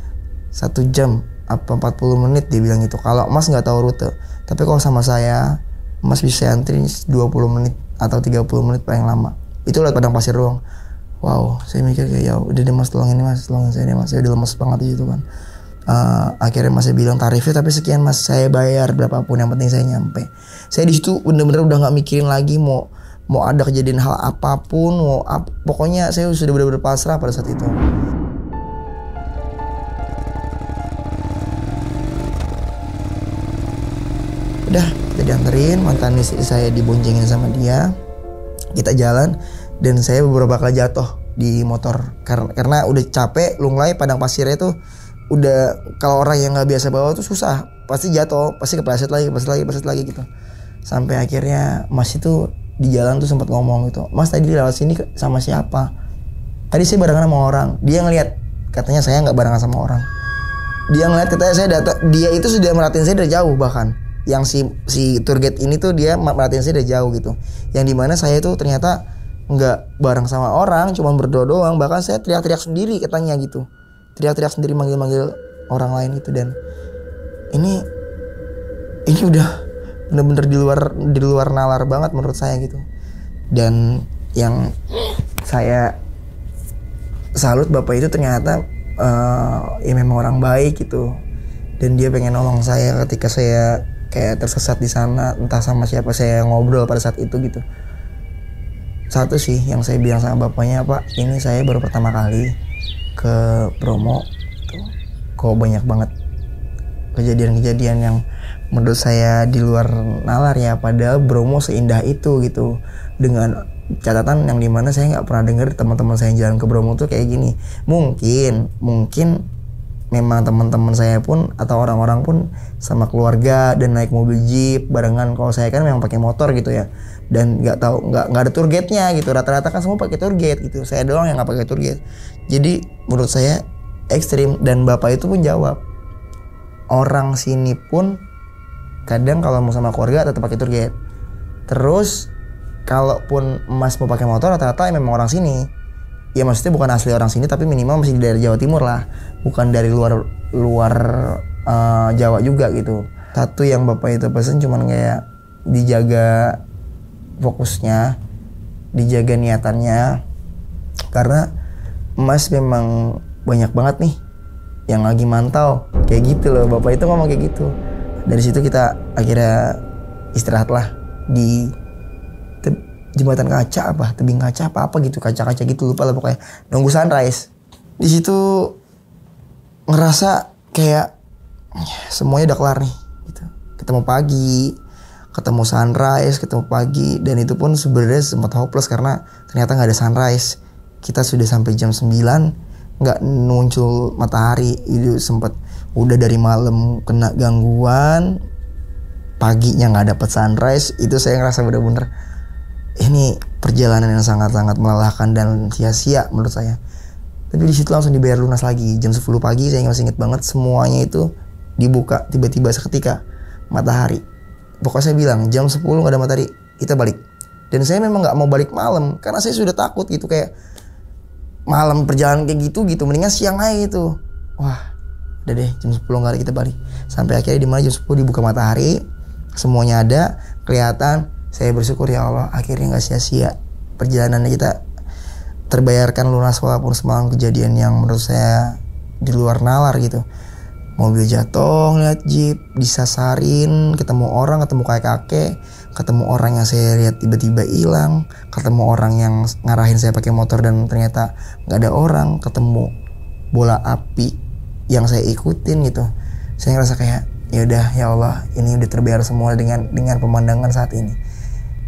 1 jam apa 40 menit, dia bilang gitu. Kalau mas nggak tahu rute, tapi kalau sama saya, mas bisa antri 20 menit atau 30 menit paling lama. Itu lewat padang pasir doang. Wow, saya mikir kayak ya udah deh mas, tolongin saya deh mas, saya udah lemes banget di situ kan. Akhirnya mas saya bilang tarifnya tapi sekian mas, saya bayar berapapun, yang penting saya nyampe. Saya di situ bener-bener udah nggak mikirin lagi mau ada kejadian hal apapun, pokoknya saya sudah benar-benar pasrah pada saat itu. Udah, kita dianterin, mantan istri saya diboncengin sama dia, kita jalan, dan saya beberapa kali jatuh di motor karena udah capek, lunglai, padang pasirnya tuh udah, kalau orang yang nggak biasa bawa tuh susah, pasti jatuh, pasti kepleset lagi gitu. Sampai akhirnya mas itu di jalan tuh sempat ngomong gitu, mas tadi lewat sini sama siapa? Tadi saya barengan sama orang. Dia ngeliat, katanya saya nggak barengan sama orang. Dia ngeliat, katanya saya dia itu sudah merhatiin saya dari jauh, bahkan yang si tour guide ini tuh dia merhatiin saya dari jauh gitu. Yang dimana saya tuh ternyata nggak bareng sama orang, cuma berdua doang. Bahkan saya teriak-teriak sendiri katanya gitu, teriak-teriak sendiri, manggil-manggil orang lain gitu. Dan ini udah bener-bener di luar nalar banget menurut saya gitu. Dan yang saya salut, bapak itu ternyata ya memang orang baik gitu, dan dia pengen nolong saya ketika saya kayak tersesat di sana, entah sama siapa saya ngobrol pada saat itu gitu. Satu sih yang saya bilang sama bapaknya, pak ini saya baru pertama kali ke Bromo tuh, kok banyak banget kejadian-kejadian yang menurut saya di luar nalar ya, padahal Bromo seindah itu gitu. Dengan catatan yang dimana saya nggak pernah dengar teman-teman saya yang jalan ke Bromo tuh kayak gini. Mungkin memang teman-teman saya pun atau orang-orang pun sama keluarga dan naik mobil jeep barengan. Kalau saya kan memang pakai motor gitu ya, dan nggak ada tour guide-nya gitu. Rata-rata kan semua pakai tour guide gitu, saya doang yang nggak pakai tour guide. Jadi menurut saya ekstrim. Dan bapak itu pun jawab, orang sini pun kadang kalau mau sama keluarga tetap pakai tour guide. Terus kalaupun mas mau pakai motor, rata-rata memang orang sini. Ya maksudnya bukan asli orang sini, tapi minimal masih dari Jawa Timur lah, bukan dari luar Jawa juga gitu. Satu yang bapak itu pesen cuman kayak dijaga fokusnya, dijaga niatannya, karena mas memang banyak banget nih yang lagi mantau kayak gitu loh. Bapak itu ngomong kayak gitu. Dari situ kita akhirnya istirahatlah di jembatan kaca apa, tebing kaca apa gitu, kaca-kaca gitu, lupa lah pokoknya, nunggu sunrise. Di situ ngerasa kayak semuanya udah kelar nih gitu. Ketemu pagi, ketemu sunrise, ketemu pagi, dan itu pun sebenarnya sempat hopeless karena ternyata nggak ada sunrise. Kita sudah sampai jam 9 nggak muncul matahari. Itu sempat udah dari malam kena gangguan, paginya nggak dapet sunrise. Itu saya ngerasa bener-bener ini perjalanan yang sangat-sangat melelahkan dan sia-sia menurut saya. Tapi di situ langsung dibayar lunas lagi. Jam 10 pagi saya masih inget banget, semuanya itu dibuka tiba-tiba seketika matahari. Pokoknya saya bilang jam 10 gak ada matahari, kita balik. Dan saya memang gak mau balik malam karena saya sudah takut gitu, kayak malam perjalanan kayak gitu mendingan siang aja gitu. Wah udah deh, jam 10 gak ada, kita balik. Sampai akhirnya di mana jam 10 dibuka matahari, semuanya ada kelihatan. Saya bersyukur ya Allah, akhirnya gak sia-sia perjalanannya, kita terbayarkan lunas walaupun semalam kejadian yang menurut saya di luar nalar gitu. Mobil jatuh, lihat jeep, disasarin, ketemu orang, ketemu kakek-kakek, ketemu orang yang saya lihat tiba-tiba hilang, ketemu orang yang ngarahin saya pakai motor dan ternyata nggak ada orang, ketemu bola api yang saya ikutin gitu. Saya ngerasa kayak ya udah ya Allah, ini udah terbayar semua dengan pemandangan saat ini.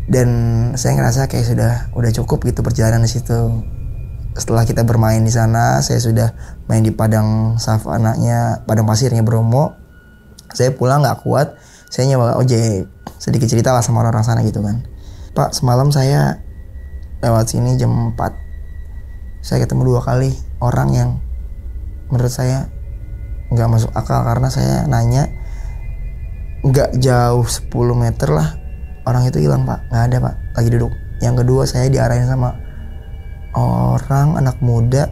Dan saya ngerasa kayak udah cukup gitu perjalanan di situ. Setelah kita bermain di sana, saya sudah main di padang savananya, padang pasirnya Bromo. Saya pulang nggak kuat, saya nyewa ojek. Sedikit cerita lah sama orang-orang sana gitu kan. Pak, semalam saya lewat sini jam 4. Saya ketemu 2 kali orang yang menurut saya nggak masuk akal, karena saya nanya nggak jauh 10 meter lah orang itu hilang Pak, nggak ada Pak, lagi duduk. Yang kedua saya diarahin sama orang anak muda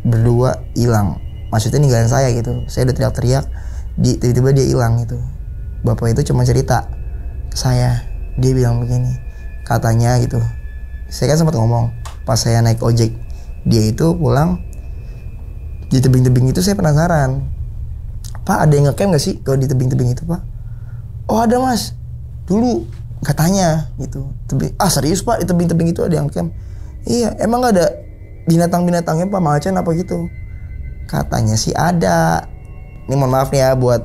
berdua hilang, maksudnya ninggalin saya gitu. Saya udah teriak-teriak, tiba-tiba dia hilang gitu. Bapak itu cuma cerita ke saya, dia bilang begini, katanya gitu. Saya kan sempat ngomong pas saya naik ojek, dia itu pulang di tebing-tebing itu. Saya penasaran, Pak ada yang ngecamp gak sih kalau di tebing-tebing itu Pak? Oh ada Mas, dulu katanya gitu. Serius Pak, di tebing-tebing itu ada yang camp? Iya, emang gak ada binatang-binatangnya Pak, macan apa gitu? Katanya sih ada. Ini mohon maaf nih ya buat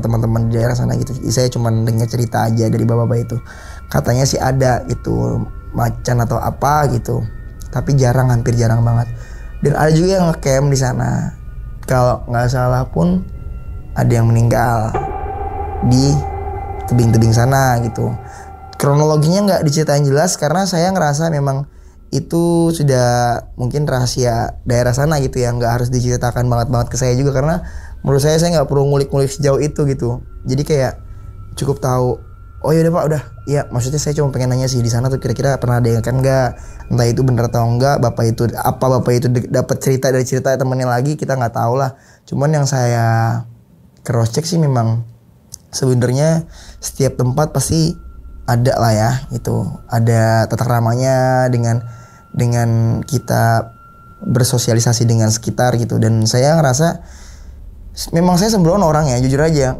teman-teman di daerah sana gitu. Saya cuma dengar cerita aja dari bapak-bapak itu. Katanya sih ada gitu, macan atau apa gitu. Tapi jarang, hampir jarang banget. Dan ada juga yang ngecamp di sana. Kalau nggak salah pun ada yang meninggal di tebing-tebing sana gitu. Kronologinya nggak diceritain jelas karena saya ngerasa memang itu sudah mungkin rahasia daerah sana gitu ya, nggak harus diceritakan banget ke saya juga, karena menurut saya nggak perlu ngulik-ngulik sejauh itu gitu. Jadi kayak cukup tahu, oh ya udah Pak, udah ya, maksudnya saya cuma pengen nanya sih di sana tuh kira-kira pernah ada yang kan nggak, entah itu bener atau enggak. Bapak itu dapat cerita dari cerita temennya lagi, kita nggak tahu lah. Cuman yang saya cross check sih memang sebenarnya setiap tempat pasti ada lah ya, itu ada tata keramanya dengan kita bersosialisasi dengan sekitar gitu. Dan saya ngerasa memang saya sembrono orang ya, jujur aja,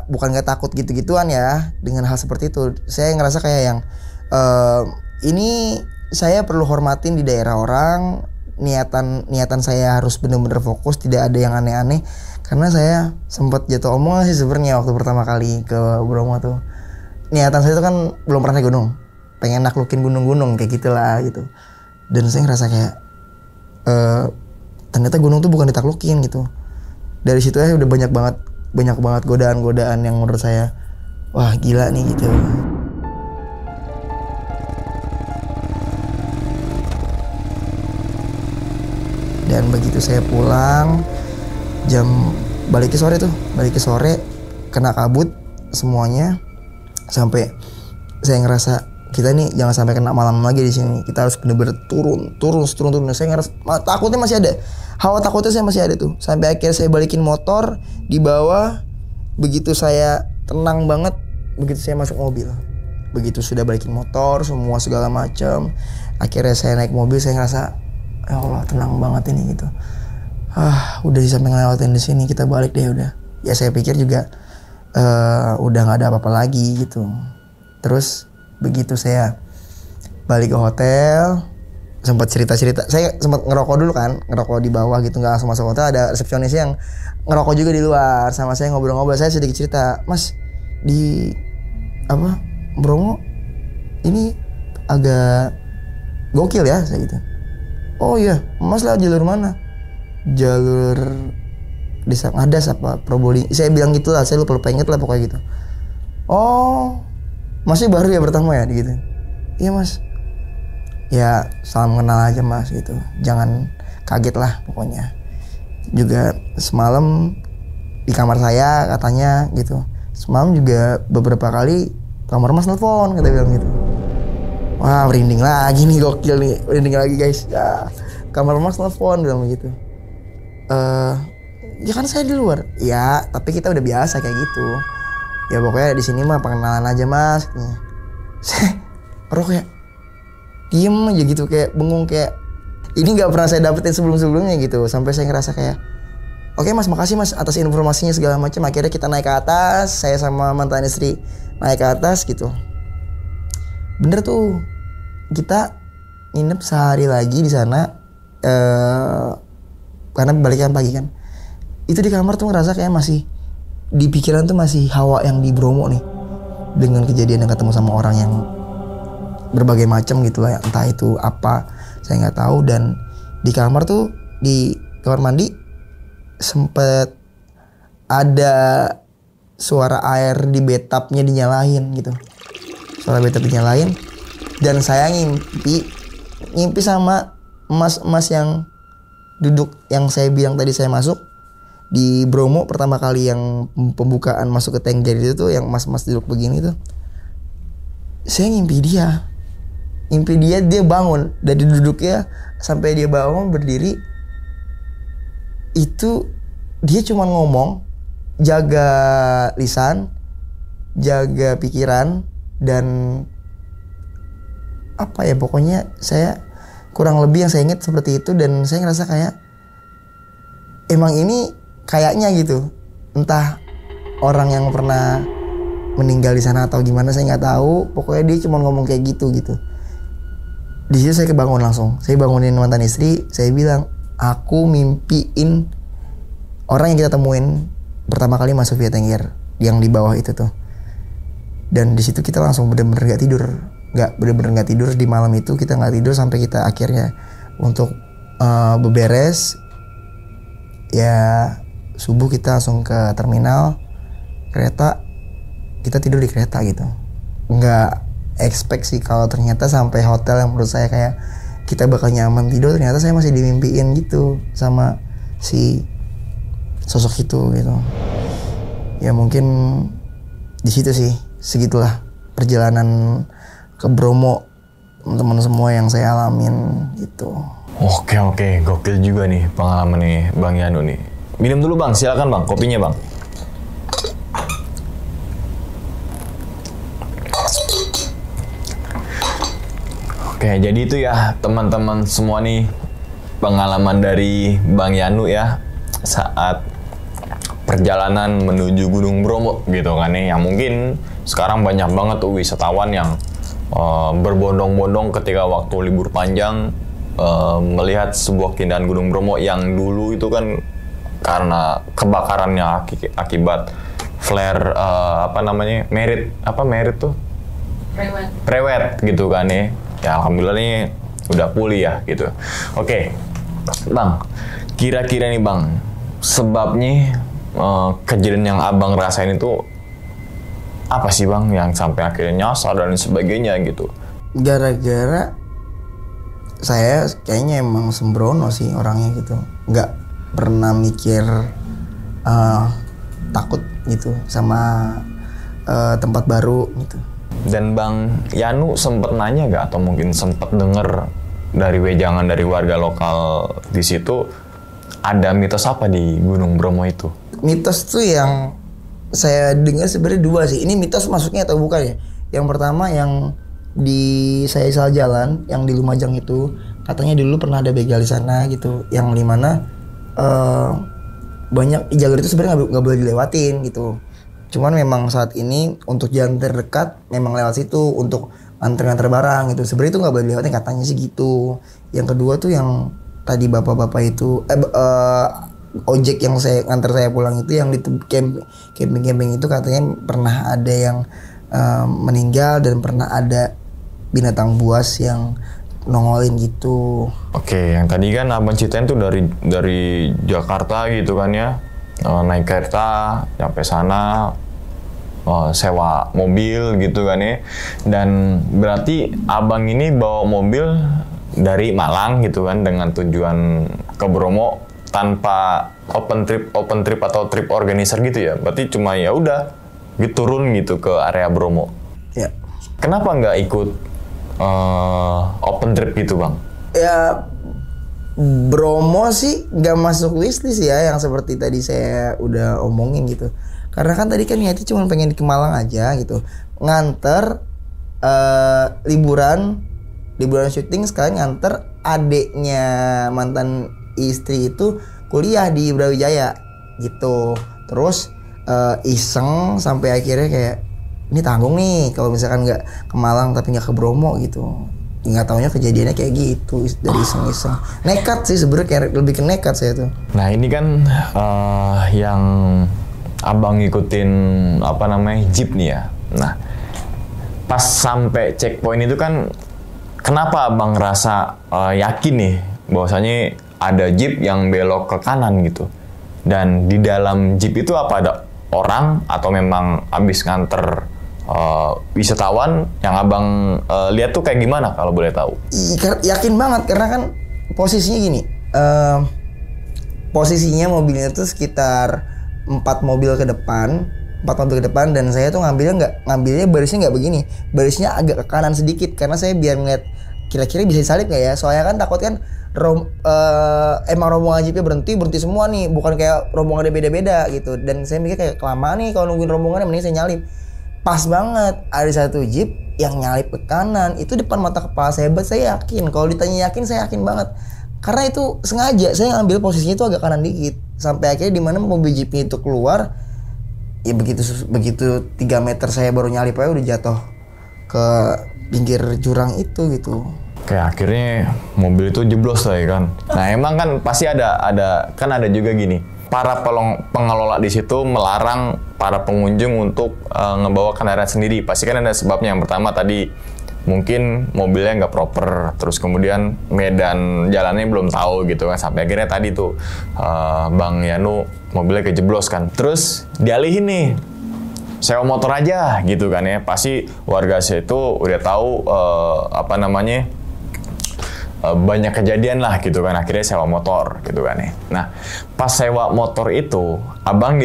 bukan nggak takut gitu-gituan ya dengan hal seperti itu. Saya ngerasa kayak yang ini saya perlu hormatin di daerah orang, niatan saya harus benar-benar fokus, tidak ada yang aneh-aneh. Karena saya sempat jatuh omongan sih sebenarnya waktu pertama kali ke Bromo tuh. Niatan saya itu kan belum pernah naik gunung, pengen naklukin gunung-gunung kayak gitulah gitu. Dan saya ngerasa kayak ternyata gunung tuh bukan ditaklukin gitu. Dari situ ya udah banyak banget godaan-godaan yang menurut saya wah gila nih gitu. Dan begitu saya pulang balik ke sore kena kabut semuanya. Sampai saya ngerasa kita nih jangan sampai kena malam lagi di sini. Kita harus benar-benar turun. Saya ngerasa takutnya masih ada. Hawa takutnya saya masih ada tuh. Sampai akhirnya saya balikin motor di bawah. Begitu saya tenang banget, begitu saya masuk mobil. Begitu sudah balikin motor, semua segala macam. Akhirnya saya naik mobil, saya ngerasa ya Allah tenang banget ini gitu. Udah sampai ngelewatin di sini, kita balik deh udah. Ya saya pikir juga udah nggak ada apa-apa lagi gitu. Terus begitu saya balik ke hotel, sempat cerita-cerita. Saya sempat ngerokok dulu kan, ngerokok di bawah gitu, nggak langsung masuk hotel. Ada resepsionis yang ngerokok juga di luar, sama saya ngobrol-ngobrol. Saya sedikit cerita, Mas di Bromo ini agak gokil ya, saya gitu. Oh iya, Mas lewat jalur mana? Jalur Desa Ngadas apa Probolinggo, saya bilang gitu lah, saya lupa inget lah pokoknya gitu. Oh masih baru ya pertama ya gitu. Iya mas. Ya salam kenal aja mas gitu. Jangan kaget lah pokoknya. Juga semalam di kamar saya katanya gitu. Semalam juga beberapa kali kamar mas nelfon kata bilang gitu. Wah merinding lagi nih, gokil nih, merinding lagi guys. Ya, kamar mas nelfon bilang begitu. Ya kan saya di luar. Ya tapi kita udah biasa kayak gitu. Ya pokoknya di sini mah pengenalan aja mas. Saya kayak diem aja gitu, kayak bengong, kayak ini nggak pernah saya dapetin sebelumnya gitu. Sampai saya ngerasa kayak oke mas, makasih mas atas informasinya segala macam. Akhirnya kita naik ke atas, saya sama mantan istri naik ke atas gitu. Bener tuh, kita nginep sehari lagi di sana karena balikan pagi kan. Itu di kamar tuh ngerasa kayak masih di pikiran tuh masih hawa yang di Bromo nih, dengan kejadian yang ketemu sama orang yang berbagai macam gitu lah, entah itu apa saya nggak tahu. Dan di kamar tuh, di kamar mandi sempet ada suara air di bathtubnya dinyalain gitu, suara bathtub dinyalain. Dan saya ngimpi sama emas yang duduk, yang saya bilang tadi saya masuk di Bromo pertama kali yang pembukaan masuk ke tank jet itu tuh, yang mas duduk begini tuh. Saya ngimpi dia bangun dari duduknya sampai dia bangun berdiri. Itu dia cuma ngomong, jaga lisan, jaga pikiran, dan apa ya, pokoknya saya kurang lebih yang saya ingat seperti itu. Dan saya ngerasa kayak emang ini kayaknya gitu, entah orang yang pernah meninggal di sana atau gimana saya nggak tahu. Pokoknya dia cuma ngomong kayak gitu. Di situ saya kebangun langsung. Saya bangunin mantan istri. Saya bilang, aku mimpiin orang yang kita temuin pertama kali masuk via tanker yang di bawah itu tuh. Dan di situ kita langsung bener-bener nggak tidur di malam itu. Kita nggak tidur sampai kita akhirnya untuk beberes. Ya subuh kita langsung ke terminal kereta. Kita tidur di kereta gitu. Nggak expect sih kalau ternyata sampai hotel yang menurut saya kayak kita bakal nyaman tidur, ternyata saya masih dimimpiin gitu sama si sosok itu gitu. Ya mungkin di situ sih, segitulah perjalanan ke Bromo teman-teman semua yang saya alamin gitu. Oke, gokil juga nih pengalaman nih Bang Yanu nih. Minum dulu Bang, silakan Bang, kopinya Bang. Oke, jadi itu ya teman-teman semua nih pengalaman dari Bang Yanu ya saat perjalanan menuju Gunung Bromo gitu kan nih. Yang mungkin sekarang banyak banget tuh wisatawan yang berbondong-bondong ketika waktu libur panjang melihat sebuah keindahan Gunung Bromo yang dulu itu kan karena kebakarannya akibat flare merit tuh prewed gitu kan nih. Ya alhamdulillah nih udah pulih ya gitu. Oke, Bang, kira-kira nih Bang, sebabnya kejadian yang Abang rasain itu apa sih Bang yang sampai akhirnya nyasar dan sebagainya gitu? Gara-gara saya kayaknya emang sembrono sih orangnya gitu, nggak pernah mikir takut gitu sama tempat baru gitu. Dan Bang Yanu sempet nanya gak atau mungkin sempet denger dari wejangan dari warga lokal di situ ada mitos apa di Gunung Bromo itu? Mitos tuh yang saya dengar sebenarnya dua sih. Ini mitos masuknya atau bukan ya? Yang pertama yang di saya salah jalan yang di Lumajang itu, katanya dulu pernah ada begal di sana gitu, yang dimana banyak jalur itu sebenarnya nggak boleh dilewatin gitu. Cuman memang saat ini untuk jalan terdekat memang lewat situ untuk antar-antar barang gitu. Sebenarnya itu nggak boleh dilewatin katanya sih gitu. Yang kedua tuh yang tadi bapak-bapak itu ojek yang nganter saya pulang itu, yang di camping itu katanya pernah ada yang meninggal dan pernah ada binatang buas yang nongolin gitu. Oke, yang tadi kan Abang ceritain tuh dari Jakarta gitu kan ya, naik kereta sampai sana sewa mobil gitu kan ya. Dan berarti abang ini bawa mobil dari Malang gitu kan dengan tujuan ke Bromo tanpa open trip atau trip organizer gitu ya. Berarti cuma ya udah gitu turun gitu ke area Bromo. Ya. Kenapa nggak ikut open trip gitu bang? Ya Bromo sih nggak masuk wishlist ya, yang seperti tadi saya udah omongin gitu. Karena kan tadi kan niatnya cuma pengen ke Malang aja gitu, nganter liburan syuting, sekalian nganter adeknya mantan istri itu kuliah di Brawijaya gitu. Terus iseng sampai akhirnya kayak ini tanggung nih kalau misalkan nggak ke Malang tapi nggak ke Bromo gitu. Nggak taunya kejadiannya kayak gitu dari iseng-iseng. Nekat sih sebenarnya, kayak lebih ke nekat saya tuh. Nah ini kan yang abang ngikutin apa namanya jeep nih ya. Nah pas sampai checkpoint itu kan kenapa abang ngerasa yakin nih bahwasanya ada jeep yang belok ke kanan gitu. Dan di dalam jeep itu apa ada orang atau memang abis nganter wisatawan yang abang lihat tuh kayak gimana kalau boleh tahu? Yakin banget karena kan posisinya gini, posisinya mobilnya tuh sekitar 4 mobil ke depan dan saya tuh ngambilnya barisnya nggak begini, barisnya agak ke kanan sedikit karena saya biar ngeliat kira-kira bisa disalip nggak ya, soalnya kan takut kan emang rombongan jeepnya berhenti semua nih, bukan kayak rombongannya beda-beda gitu. Dan saya mikir kayak kelamaan nih kalau nungguin rombongannya, mending saya nyalip. Pas banget ada satu jeep yang nyalip ke kanan, itu depan mata kepala saya. Saya yakin, kalau ditanya yakin saya yakin banget, karena itu sengaja saya ngambil posisinya itu agak kanan dikit, sampai akhirnya di mana mobil jeepnya itu keluar. Ya begitu 3 meter saya baru nyalip aja udah jatuh ke pinggir jurang itu gitu. Kayak akhirnya mobil itu jeblos lah ya kan. Nah emang kan pasti ada juga gini, para pengelola di situ melarang para pengunjung untuk ngebawa kendaraan sendiri. Pasti kan ada sebabnya. Yang pertama tadi mungkin mobilnya nggak proper, terus kemudian medan jalannya belum tahu gitu kan. Sampai akhirnya tadi tuh Bang Yanu mobilnya kejeblos kan. Terus dialihin nih, sewa motor aja gitu kan ya. Pasti warga situ udah tahu banyak kejadian lah gitu kan, akhirnya sewa motor gitu kan ya. Nah pas sewa motor itu abang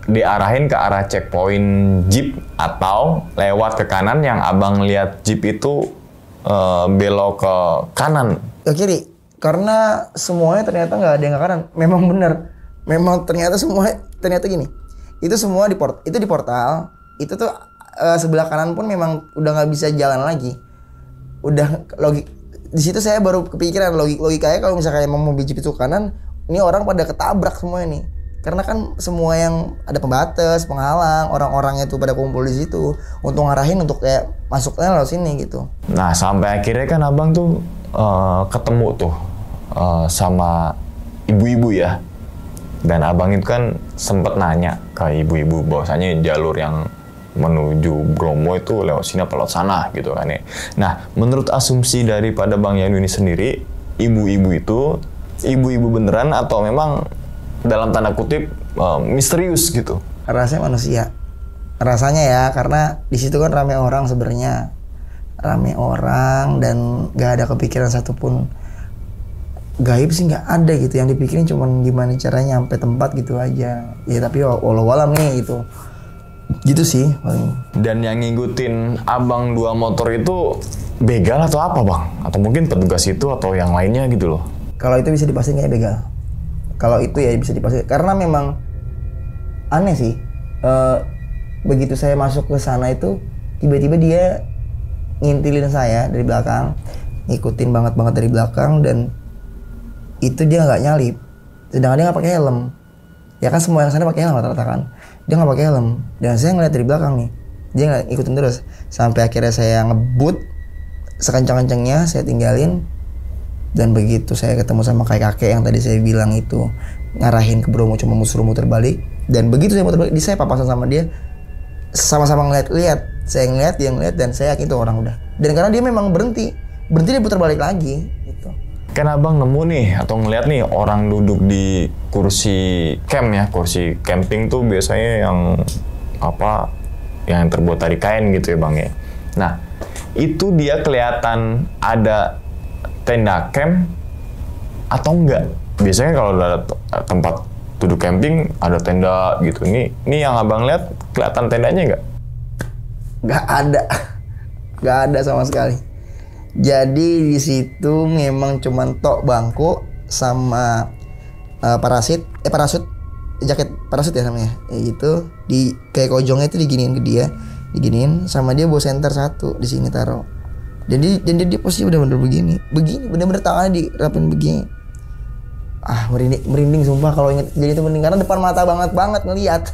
diarahin ke arah checkpoint jeep atau lewat ke kanan yang abang lihat jeep itu belok ke kanan? Ke kiri, karena semuanya ternyata nggak ada yang ke kanan. Memang bener, memang ternyata gini, itu semua di portal itu tuh sebelah kanan pun memang udah nggak bisa jalan lagi. Udah di situ saya baru kepikiran logikanya kalau misalkan emang mobil jeep itu kanan, ini orang pada ketabrak semua ini. Karena kan semua yang ada pembatas, penghalang, orang-orangnya itu pada kumpul di situ untuk ngarahin untuk kayak masuknya lewat sini gitu. Nah sampai akhirnya kan abang tuh ketemu tuh sama ibu-ibu ya. Dan abang itu kan sempet nanya ke ibu-ibu bahwasanya jalur yang menuju Bromo itu lewat sini apa lewat sana gitu kan ya. Nah menurut asumsi daripada Bang Yanu ini sendiri, ibu-ibu itu ibu-ibu beneran atau memang dalam tanda kutip misterius gitu? Rasanya manusia, rasanya ya, karena di situ kan rame orang sebenarnya, rame orang dan gak ada kepikiran satupun gaib sih, nggak ada gitu. Yang dipikirin cuman gimana caranya sampai tempat gitu aja ya, tapi walau-walam nih gitu sih paling. Dan yang ngikutin abang 2 motor itu begal atau apa bang? Atau mungkin petugas itu atau yang lainnya gitu loh? Kalau itu bisa dipastikan kayak begal. Kalau itu ya bisa dipastikan, karena memang aneh sih. Begitu saya masuk ke sana itu tiba-tiba dia ngintilin saya dari belakang, ngikutin banget dari belakang, dan itu dia nggak nyalip, sedangkan dia nggak pakai helm. Ya kan semua yang sana pakai helm rata-rata kan, dia nggak pakai helm. Dan saya ngeliat dari belakang nih, dia nggak ikutin terus sampai akhirnya saya ngebut sekencang-kencangnya, saya tinggalin. Dan begitu saya ketemu sama kakek yang tadi saya bilang itu ngarahin ke Bromo, cuma muter balik. Dan begitu saya muter balik, saya papasan sama dia, sama-sama ngeliat, saya ngeliat, dia ngeliat, dan saya yakin itu orang udah. Dan karena dia memang berhenti dia putar balik lagi gitu. Kan abang nemu nih atau ngeliat nih orang duduk di kursi camp ya, kursi camping tuh biasanya yang yang terbuat dari kain gitu ya Bang ya. Nah, itu dia kelihatan ada tenda camp atau enggak? Biasanya kalau ada tempat duduk camping ada tenda gitu. Ini yang Abang lihat kelihatan tendanya enggak? Nggak ada sama sekali. Jadi di situ memang cuman tok bangku sama parasut, jaket parasut ya namanya. Itu di kayak kojongnya itu diginiin ke dia, diginiin sama dia bawa senter satu di sini taruh. Jadi dia posisi bener-bener begini, bener-bener tangannya dirapin begini. Merinding sumpah kalau inget jadi itu merinding karena depan mata banget ngelihat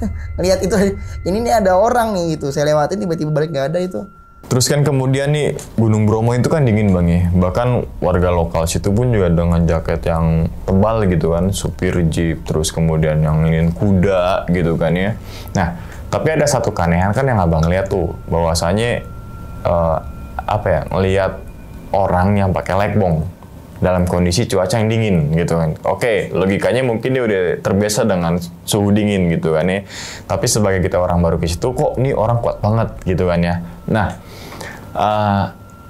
itu ini nih ada orang nih gitu. Saya lewatin tiba-tiba balik nggak ada itu. Terus kan kemudian nih Gunung Bromo itu kan dingin Bang ya. Bahkan warga lokal situ pun juga dengan jaket yang tebal gitu kan, supir jeep, terus kemudian yang ingin kuda gitu kan ya. Nah, tapi ada satu keanehan kan yang Abang lihat tuh, bahwasanya ngelihat orang yang pakai lekbong dalam kondisi cuaca yang dingin gitu kan. Oke, logikanya mungkin dia udah terbiasa dengan suhu dingin gitu kan ya. Tapi sebagai kita orang baru ke situ, kok ini orang kuat banget gitu kan ya. Nah,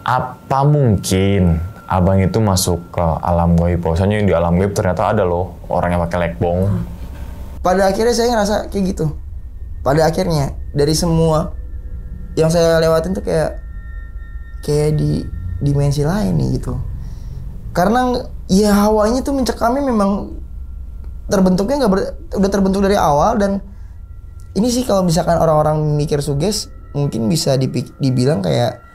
apa mungkin Abang itu masuk ke alam gaib? Bahwasanya di alam gaib ternyata ada loh orang yang pakai lekbong. Pada akhirnya saya ngerasa kayak gitu. Pada akhirnya dari semua yang saya lewatin tuh kayak di dimensi lain nih gitu. Karena ya hawanya tuh mencekamnya memang terbentuknya udah terbentuk dari awal. Dan ini sih kalau misalkan orang-orang mikir suges mungkin bisa dibilang kayak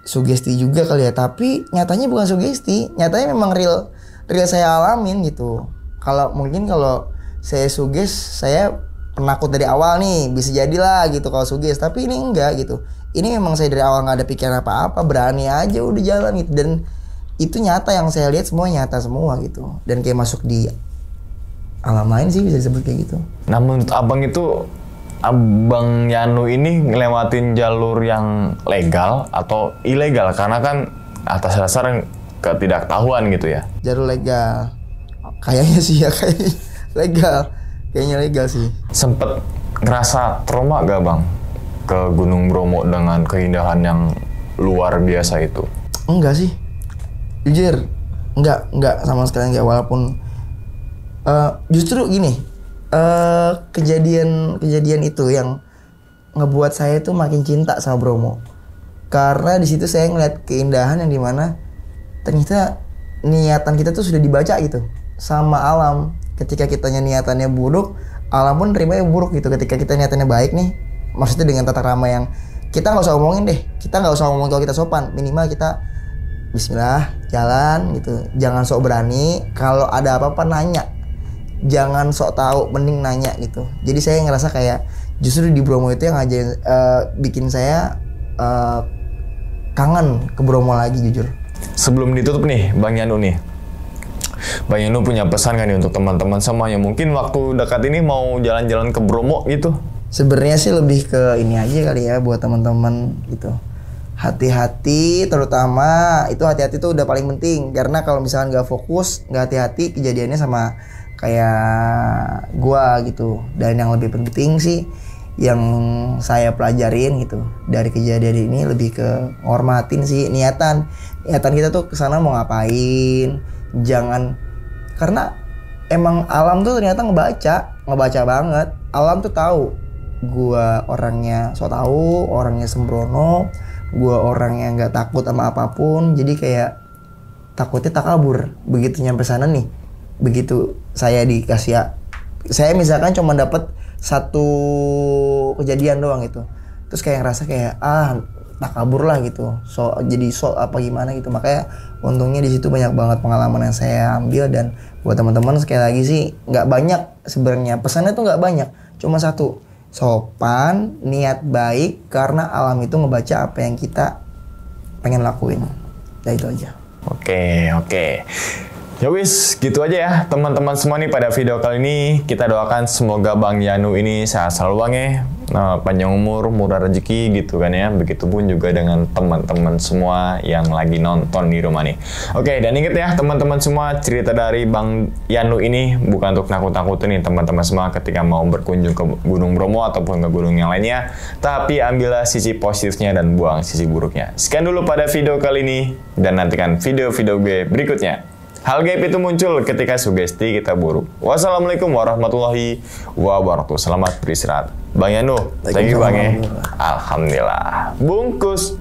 sugesti juga kali ya, tapi nyatanya bukan sugesti, nyatanya memang real saya alamin gitu. Kalau saya suges, saya penakut dari awal nih, bisa jadilah gitu kalau suges, tapi ini enggak gitu. Ini memang saya dari awal nggak ada pikiran apa-apa, berani aja udah jalan gitu. Dan itu nyata, yang saya lihat semua nyata semua gitu. Dan kayak masuk di alam lain sih bisa disebut kayak gitu. Nah, menurut Abang itu, Abang Yanu ini ngelewatin jalur yang legal atau ilegal? Karena kan atas dasar ketidaktahuan gitu ya. Jalur legal. Kayaknya sih ya, kayak legal. Kayaknya legal sih. Sempet ngerasa trauma gak Bang ke Gunung Bromo dengan keindahan yang luar biasa itu? Enggak sih. Jujur, enggak sama sekali enggak. Walaupun justru gini, kejadian itu yang ngebuat saya tuh makin cinta sama Bromo. Karena di situ saya ngeliat keindahan yang dimana ternyata niatan kita tuh sudah dibaca gitu sama alam. Ketika kitanya niatannya buruk, alam pun terima yang buruk gitu. Ketika kita niatannya baik nih, maksudnya dengan tata krama yang kita nggak usah omongin deh, kita nggak usah ngomong kalau kita sopan, minimal kita Bismillah jalan gitu. Jangan sok berani, kalau ada apa-apa nanya, jangan sok tahu, mending nanya gitu. Jadi saya ngerasa kayak justru di Bromo itu yang ngajarin, bikin saya kangen ke Bromo lagi jujur. Sebelum ditutup nih Bang Yanu nih, Bang Yanu punya pesan kan nih untuk teman-teman semuanya, mungkin waktu dekat ini mau jalan-jalan ke Bromo gitu? Sebenarnya sih lebih ke ini aja kali ya buat teman-teman gitu. Hati-hati, terutama itu hati-hati tuh udah paling penting. Karena kalau misalkan nggak fokus, nggak hati-hati, kejadiannya sama kayak gua gitu. Dan yang lebih penting sih yang saya pelajarin gitu dari kejadian ini lebih ke ngormatin sih niatan kita tuh kesana mau ngapain. Jangan, karena emang alam tuh ternyata ngebaca banget. Alam tuh tahu gua orangnya so tahu, orangnya sembrono, gua orangnya nggak takut sama apapun. Jadi kayak takutnya tak kabur. Begitu nyampe sana nih, begitu saya dikasih, saya misalkan cuma dapat satu kejadian doang gitu, terus kayak ngerasa kayak tak kabur lah gitu, jadi apa gimana gitu. Makanya untungnya di situ banyak banget pengalaman yang saya ambil. Dan buat teman-teman sekali lagi sih, nggak banyak sebenarnya pesannya tuh, nggak banyak, cuma satu, sopan, niat baik, karena alam itu ngebaca apa yang kita pengen lakuin. Ya itu aja. Oke. Ya wis, gitu aja ya teman-teman semua nih pada video kali ini. Kita doakan semoga Bang Yanu ini sehat selalu Bang ya. Panjang umur, murah rezeki gitu kan ya. Begitupun juga dengan teman-teman semua yang lagi nonton di rumah nih. Oke, dan ingat ya teman-teman semua, cerita dari Bang Yanu ini bukan untuk nakut-nakutin nih teman-teman semua ketika mau berkunjung ke Gunung Bromo ataupun ke gunung yang lainnya. Tapi ambillah sisi positifnya dan buang sisi buruknya. Sekian dulu pada video kali ini, dan nantikan video-video gue berikutnya. Hal gaib itu muncul ketika sugesti kita buruk. Wassalamualaikum warahmatullahi wabarakatuh. Selamat beristirahat. Bang Yanu, thank you Bang ya. Alhamdulillah. Bungkus.